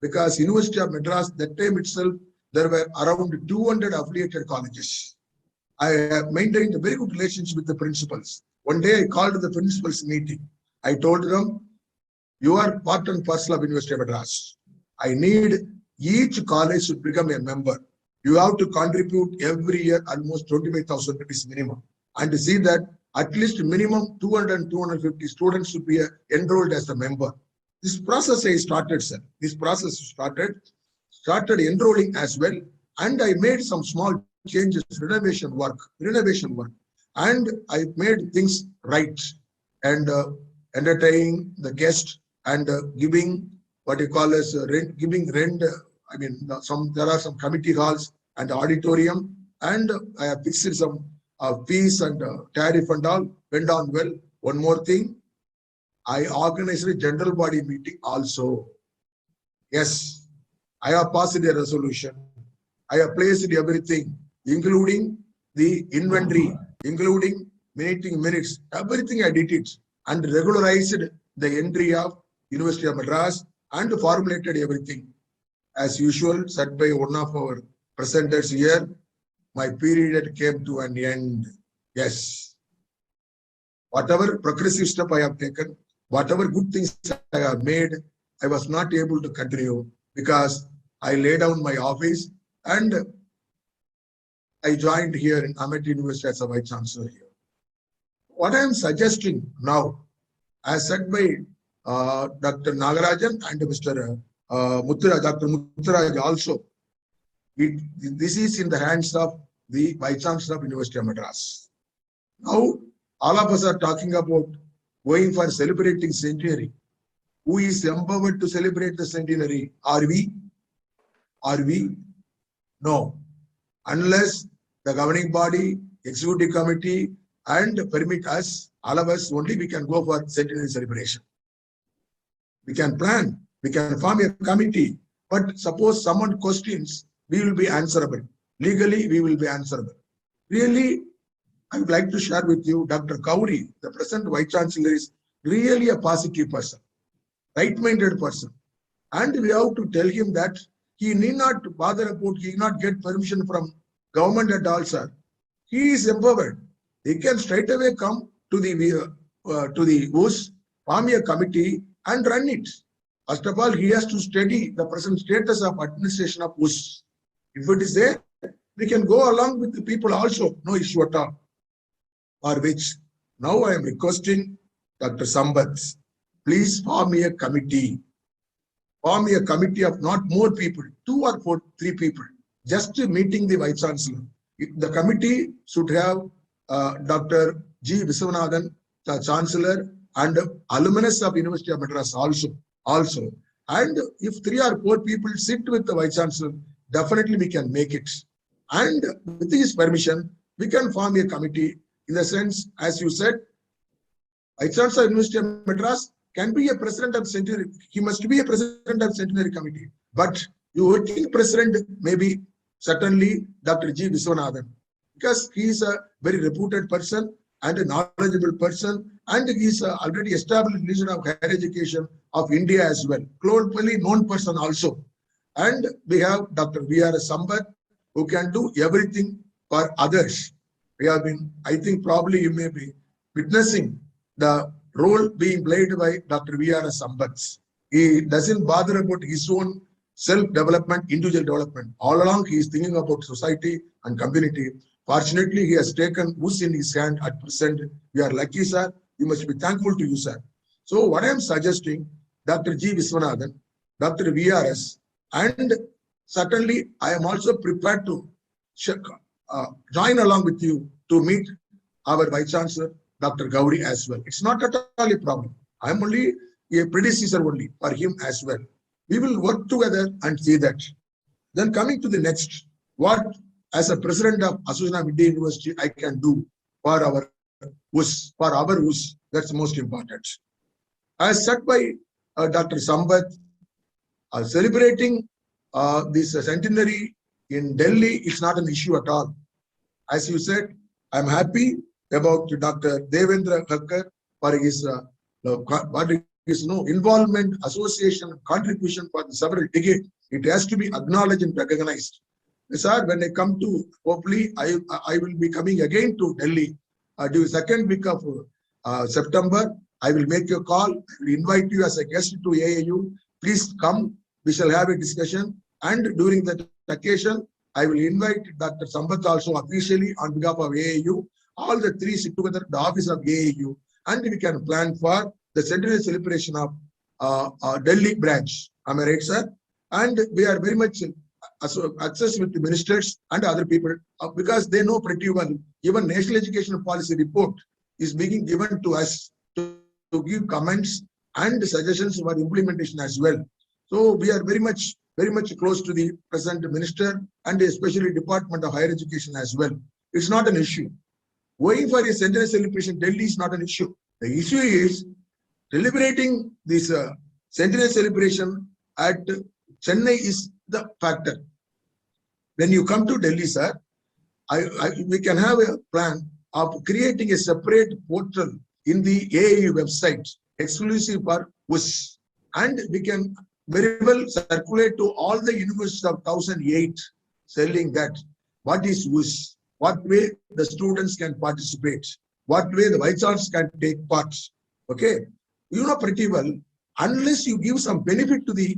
because University of Madras, that time itself, there were around 200 affiliated colleges. I have maintained a very good relationship with the principals. One day I called the principals meeting. I told them, you are part and parcel of University of Madras. I need each college should become a member. You have to contribute every year almost 25,000 rupees minimum. And to see that at least minimum 200 and 250 students should be enrolled as a member. This process I started, sir. This process started enrolling as well. And I made some small changes, renovation work. And I made things right. And entertaining the guest and giving what you call as rent, giving rent. I mean, there are some committee halls and auditorium, and I have fixed some fees and tariff and all, went on well. One more thing, I organized a general body meeting also. Yes, I have passed a resolution. I have placed everything, including the inventory, including meeting minutes, everything I did it and regularized the entry of University of Madras and formulated everything. As usual, said by one of our presenters here, my period came to an end. Yes. Whatever progressive step I have taken, whatever good things I have made, I was not able to continue because I laid down my office and I joined here in Ahmed University as a Vice Chancellor here. What I am suggesting now, as said by Dr. Nagarajan and Mr. Dr. Muttaraj also, this is in the hands of the Vice Chancellor of University of Madras. Now, all of us are talking about going for celebrating centenary. Who is empowered to celebrate the centenary? Are we? No. Unless the governing body, executive committee, and permit us, all of us only, we can go for centenary celebration. We can plan, we can form a committee, but suppose someone questions, we will be answerable. Legally, we will be answerable. Really, I would like to share with you, Dr. Kauri, the present Vice Chancellor, is really a positive person, right-minded person. And we have to tell him that he need not bother about, he need not get permission from government at all, sir. He is empowered. He can straight away come to the WUS, form a committee and run it. First of all, he has to study the present status of administration of WUS. If it is there, we can go along with the people also, no issue at all. For which, now I am requesting Dr. Sampath, please form a committee. Form a committee of not more people, 2 or 3 people, just meeting the Vice Chancellor. The committee should have Dr. G. Viswanathan, the Chancellor, and alumnus of University of Madras also. And if 3 or 4 people sit with the Vice Chancellor, definitely we can make it. And with his permission, we can form a committee in the sense, as you said, Vice Chancellor of University of Madras can be a president of Centenary. He must be a president of Centenary Committee. But your working president may be certainly Dr. G. Viswanathan, because he is a very reputed person and a knowledgeable person, and he is already established leader of higher education of India as well, globally known person also. And we have Dr. V.R.S.Sampath, who can do everything for others. We have been, I think probably you may be witnessing the role being played by Dr. V.R.S.Sampath. He doesn't bother about his own self-development, individual development. All along, he is thinking about society and community. Fortunately, he has taken WUS in his hand at present. We are lucky, sir. We must be thankful to you, sir. So what I am suggesting, Dr. G. Viswanathan, Dr. VRS, and certainly I am also prepared to join along with you to meet our Vice Chancellor, Dr. Gauri, as well. It's not at all a problem. I am only a predecessor only for him as well. We will work together and see that. Then coming to the next, what as a president of Association of Indian University I can do for our WUS, that's most important. As said by Dr. Sampath, celebrating this centenary in Delhi is not an issue at all. As you said, I'm happy about Dr. Devender Kakar for his involvement, association, contribution for the several decades. It has to be acknowledged and recognized. Sir, when I come to, hopefully, I will be coming again to Delhi during the second week of September. I will make a call. I will invite you as a guest to AAU. Please come. We shall have a discussion. And during that occasion, I will invite Dr. Sampath also officially on behalf of AAU. All the three sit together at the office of AAU, and we can plan for the centenary celebration of Delhi branch. Am I right, sir? And we are very much access with the ministers and other people because they know pretty well. Even National Education Policy report is being given to us to give comments and suggestions for implementation as well. So we are very much close to the present minister and especially Department of Higher Education as well. It's not an issue. Going for a centenary celebration, Delhi is not an issue. The issue is celebrating this centenary celebration at Chennai is the factor. When you come to Delhi, sir, we can have a plan of creating a separate portal in the AAU website exclusive for WUS, and we can very well circulate to all the universities of 2008 selling that. What is WUS? What way the students can participate? What way the Vice Chancellors can take part? Okay, you know pretty well, unless you give some benefit to the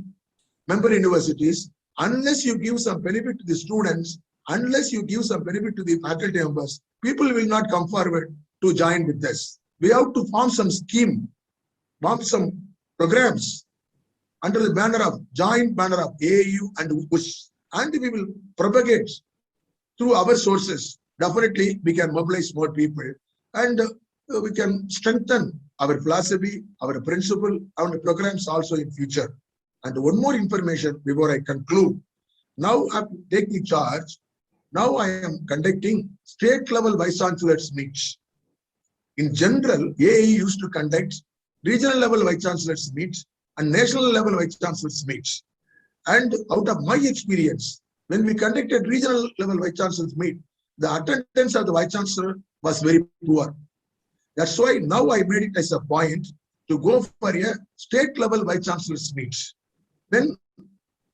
member universities, unless you give some benefit to the students, unless you give some benefit to the faculty members, people will not come forward to join with us. We have to form some scheme, form some programs under the banner of joint banner of AAU and WUS, and we will propagate through our sources. Definitely, we can mobilize more people, and we can strengthen our philosophy, our principle, our programs also in future. And one more information before I conclude. Now I'm taking charge. Now I am conducting state level Vice Chancellors meets. In general, AAE used to conduct regional level Vice Chancellors meets and national level Vice Chancellors meets. And out of my experience, when we conducted regional level Vice Chancellors meet, the attendance of the Vice Chancellor was very poor. That's why now I made it as a point to go for a state level Vice Chancellors meets. Then,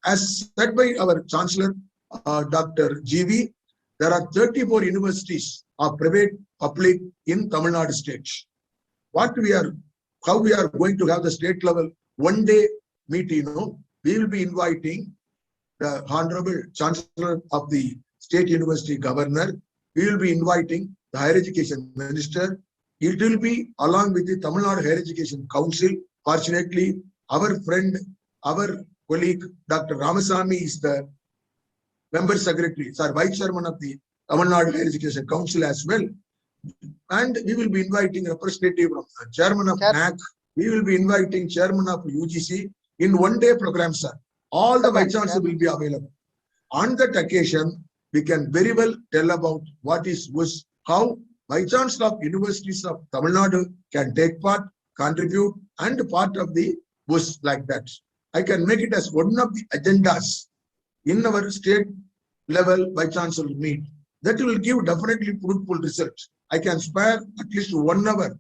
as said by our Chancellor, Dr. GV, there are 34 universities of private, public in Tamil Nadu state. How we are going to have the state level one-day meeting, we will be inviting the Honorable Chancellor of the State University Governor. We will be inviting the Higher Education Minister. It will be along with the Tamil Nadu Higher Education Council. Fortunately, our friend, our colleague, Dr. Ramasamy is the member secretary, vice chairman of the Tamil Nadu Higher Education Council as well. And we will be inviting a representative from chairman of NAC. We will be inviting chairman of UGC in one-day program, sir. All the vice chancellors will be available. On that occasion, we can very well tell about what is WUS, how vice chancellor of universities of Tamil Nadu can take part, contribute, and part of the WUS like that. I can make it as one of the agendas in our state level vice chancellor meet. That will give definitely fruitful results. I can spare at least 1 hour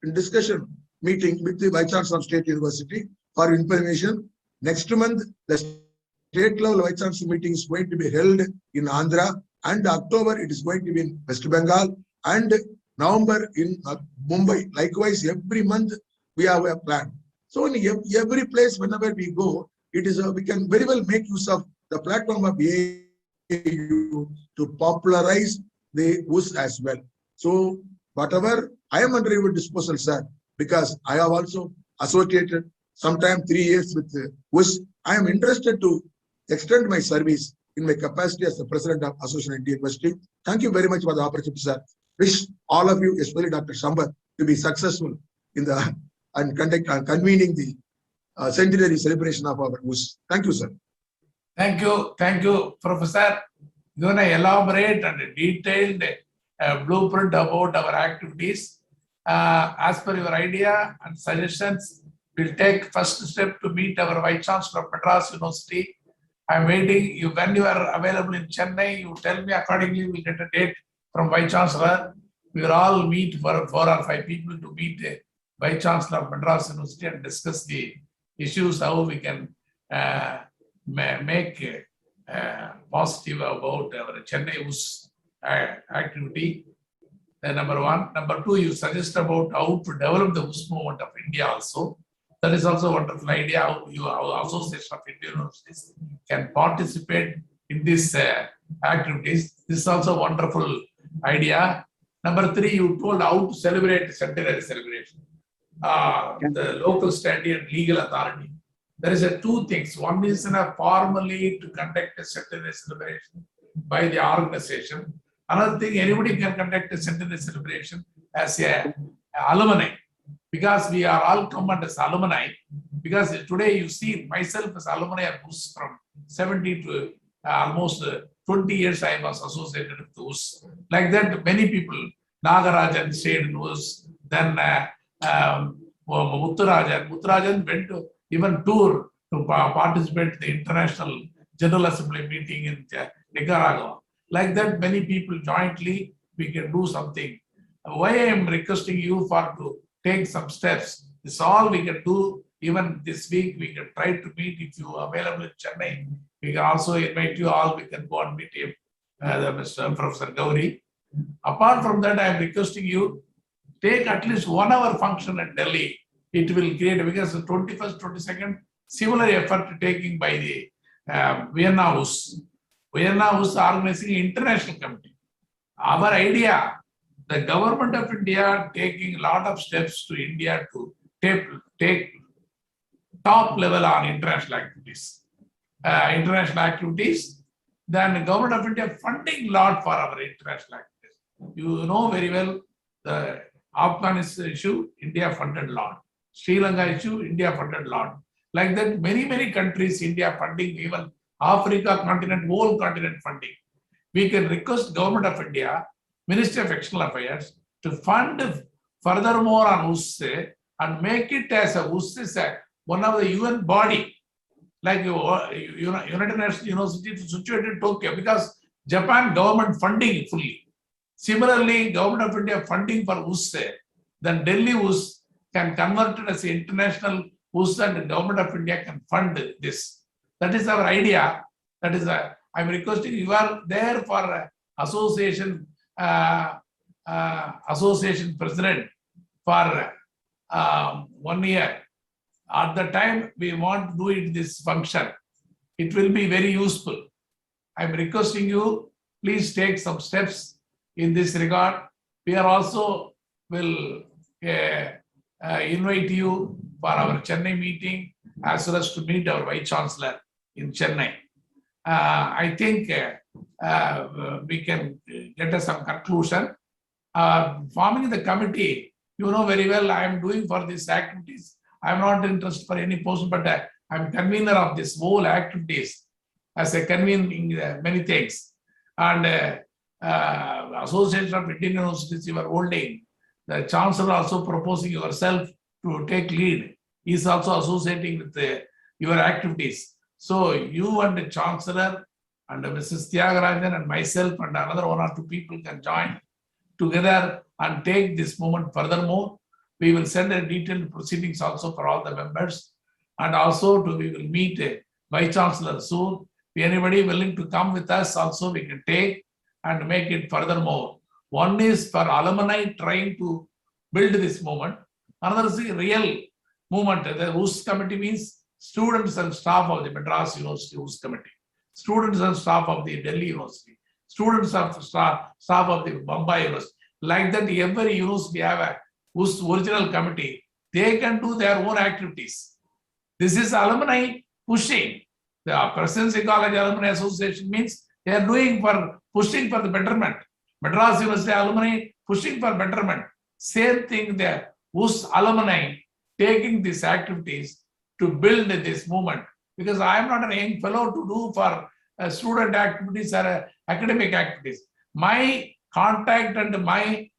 in discussion meeting with the Vice Chancellor of State University for information. Next month, the state level Vice Chancellor meeting is going to be held in Andhra, and October it is going to be in West Bengal, and November in Mumbai. Likewise, every month we have a plan. So in every place, whenever we go, we can very well make use of the platform of AAU to popularize the WUS as well. So whatever I am under your disposal, sir, because I have also associated sometime 3 years with WUS. I am interested to extend my service in my capacity as the president of Association of Indian University. Thank you very much for the opportunity, sir. Wish all of you, especially Dr. Sampath, to be successful in the convening the centenary celebration of our WUS. Thank you, sir. Thank you, Professor. You're going to elaborate and detailed blueprint about our activities. As per your idea and suggestions, we'll take first step to meet our Vice Chancellor of Madras University. I'm waiting. When you are available in Chennai, you tell me accordingly. We get a date from Vice Chancellor. We will all meet for 4 or 5 people to meet the Vice Chancellor of Madras University and discuss the issues, how we can make positive about our Chennai WUS activity. Number one. Number two, you suggest about how to develop the WUS movement of India also. That is also a wonderful idea, how our Association of Indian Universities can participate in these activities. This is also a wonderful idea. Number three, you told how to celebrate centenary celebration. The local, state, and legal authority. There is two things. One is formally to conduct a centenary celebration by the organization. Another thing, anybody can conduct a centenary celebration as a alumni, because we are all come as alumni. Because today you see myself as alumni of WUS from 70 to almost 20 years I was associated with WUS. Like that, many people, Nagarajan stayed in WUS, then Muthurajan went to even tour to participate in the International General Assembly meeting in Nicaragua. Like that, many people jointly, we can do something. Why I am requesting you for to take some steps. This is all we can do. Even this week, we can try to meet. If you are available in Chennai, we can also invite you all. We can go and meet him, Mr. Professor Gauri. Apart from that, I am requesting you, take at least 1 hour function at Delhi. It will create, because the 21st, 22nd, similar effort taking by the Vienna WUS. Vienna WUS organizing international committee. Our idea, the government of India taking a lot of steps to India to take top level on international activities. Then the government of India funding a lot for our international activities. You know very well the Afghanistan issue, India funded a lot. Sri Lanka issue, India funded a lot. Like that, many countries, India funding, even Africa continent, whole continent funding. We can request government of India, Ministry of External Affairs, to fund furthermore on WUS and make it as a WUS is one of the UN body, like United Nations University situated in Tokyo, because Japan government funding fully. Similarly, government of India funding for WUS, then Delhi WUS can convert it as an international WUS, and the government of India can fund this. That is our idea. That is, I'm requesting you are there for association president for 1 year. At the time we want to do it this function, it will be very useful. I'm requesting you, please take some steps in this regard. We are also will invite you for our Chennai meeting, as well as to meet our Vice Chancellor in Chennai. I think we can get us some conclusion. Forming the committee, you know very well, I am doing for these activities. I am not interested for any post, but I am convener of this whole activities as a convening many things. And Association of Indian Universities, you are holding. The Chancellor also proposing yourself to take lead. He is also associating with your activities. So you and the Chancellor and Mrs. Tyagarajan and myself and another 1 or 2 people can join together and take this movement furthermore. We will send a detailed proceedings also for all the members, and also we will meet a Vice Chancellor soon. If anybody willing to come with us also, we can take and make it furthermore. One is for alumni trying to build this movement. Another is the real movement. The WUS committee means students and staff of the Madras University WUS committee, students and staff of the Delhi University, students of staff of the Bombay University. Like that, every university have a WUS original committee. They can do their own activities. This is alumni pushing. The Presidency College Alumni Association means they are doing for pushing for the betterment. Madras University alumni pushing for betterment. Same thing there. WUS alumni taking these activities to build this movement. Because I am not a young fellow to do for student activities or academic activities. My contact and my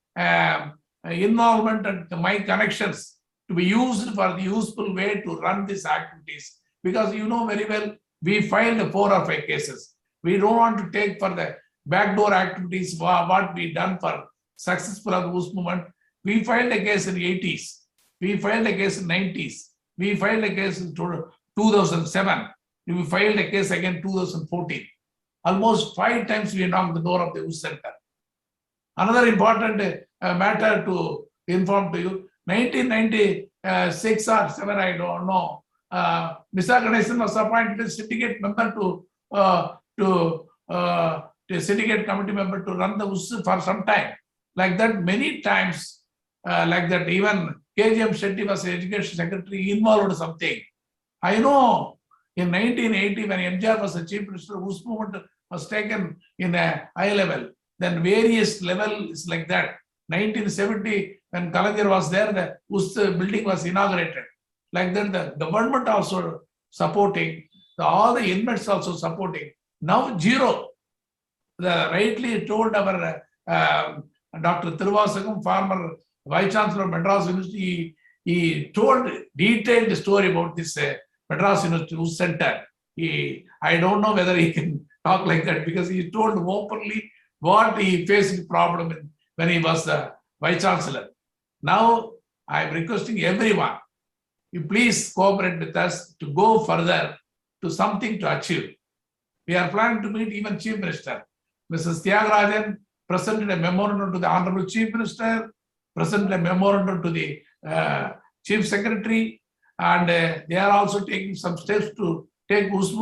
involvement and my connections to be used for the useful way to run these activities. Because you know very well, we filed 4 or 5 cases. We don't want to take for the backdoor activities what we done for successful of the WUS movement. We filed a case in the 80s. We filed a case in the 90s. We filed a case in 2007. We filed a case again in 2014. Almost 5 times we knocked the door of the WUS center. Another important matter to inform to you, 1996 or 7, I don't know, Mr. Ganesan was appointed as syndicate member to syndicate committee member to run the WUS for some time. Like that, many times, like that, even KGM Shetty was education secretary, involved in something. I know in 1980, when MGR was the chief minister, WUS movement was taken in a high level. Then various levels like that. 1970, when Kalanjar was there, the WUS building was inaugurated. Like that, the government also supporting, all the inmates also supporting. Now zero. The rightly told our Dr. Tiruvasagam, former Vice Chancellor of Madras University, he told detailed story about this Madras University WUS Center. I don't know whether he can talk like that because he told openly what he faced problem when he was the Vice Chancellor. Now I am requesting everyone, you please cooperate with us to go further to something to achieve. We are planning to meet even Chief Minister. Mrs. Tyagarajan presented a memorandum to the Honorable Chief Minister, presented a memorandum to the Chief Secretary, and they are also taking some steps to take WUS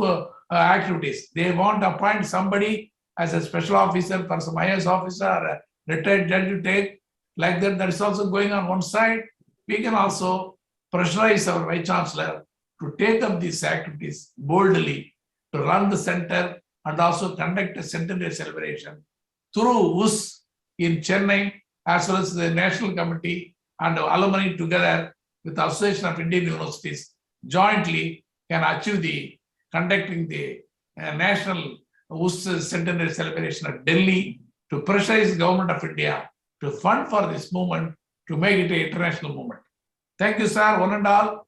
activities. They want to appoint somebody as a special officer for some IAS officer or a retired judge to take. Like that, that is also going on one side. We can also pressurize our Vice Chancellor to take up these activities boldly, to run the center and also conduct a centenary celebration through WUS in Chennai, as well as the National Committee and alumni together with the Association of Indian Universities jointly can achieve the conducting the National WUS Centenary Celebration at Delhi to pressurize the Government of India to fund for this movement to make it an international movement. Thank you, sir, one and all.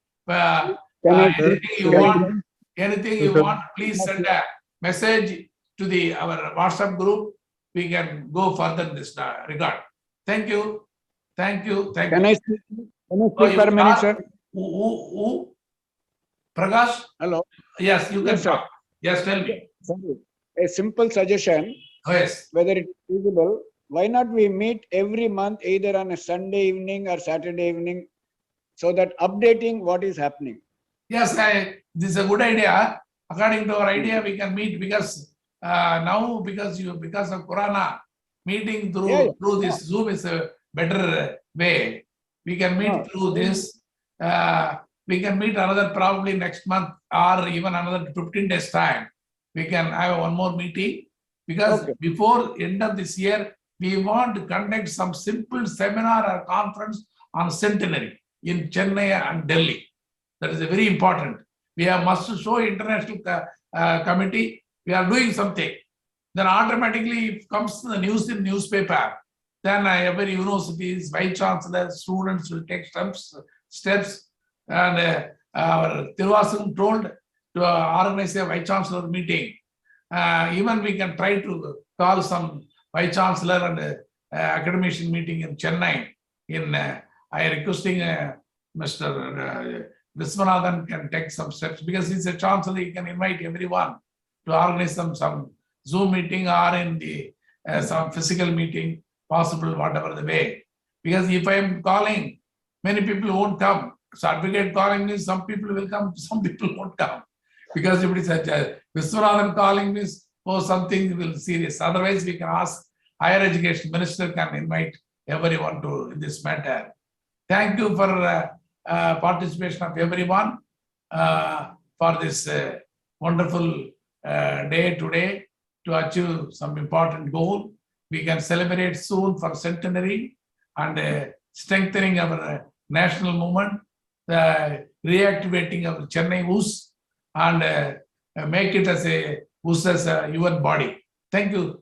Anything you want, please send a message to our WhatsApp group. We can go further in this regard. Thank you. Thank you. Thank Can you. I speak for a minute, sir? Who? Prakash? Hello. Yes, you can Yes, sir. talk. Yes, tell me. Sorry. A simple suggestion, Yes. whether it is feasible, why not we meet every month either on a Sunday evening or Saturday evening so that updating what is happening. Yes, this is a good idea. According to our idea, we can meet because now because of Corona, meeting through this Zoom is a better way. We can meet through this. We can meet another probably next month or even another 15 days time. We can have one more meeting because before end of this year, we want to conduct some simple seminar or conference on Centenary in Chennai and Delhi. That is very important. We must show international committee. We are doing something. Then automatically it comes to the news in newspaper. Then every university's vice chancellor, students will take steps. And our Tiruvasagam told to organize a vice chancellor meeting. Even we can try to call some vice chancellor and academician meeting in Chennai. I requesting Mr. Viswanathan can take some steps because he's a chancellor. He can invite everyone to organize some Zoom meeting or in the some physical meeting, possible whatever the way. Because if I am calling, many people won't come. So advocate calling means some people will come, some people won't come. Because if it is a Viswanathan calling means, oh, something will serious. Otherwise, we can ask higher education minister can invite everyone to in this matter. Thank you for participation of everyone for this wonderful day today to achieve some important goal. We can celebrate soon for centenary and strengthening our national movement, reactivating our Chennai WUS and make it as a WUS as a UN body. Thank you.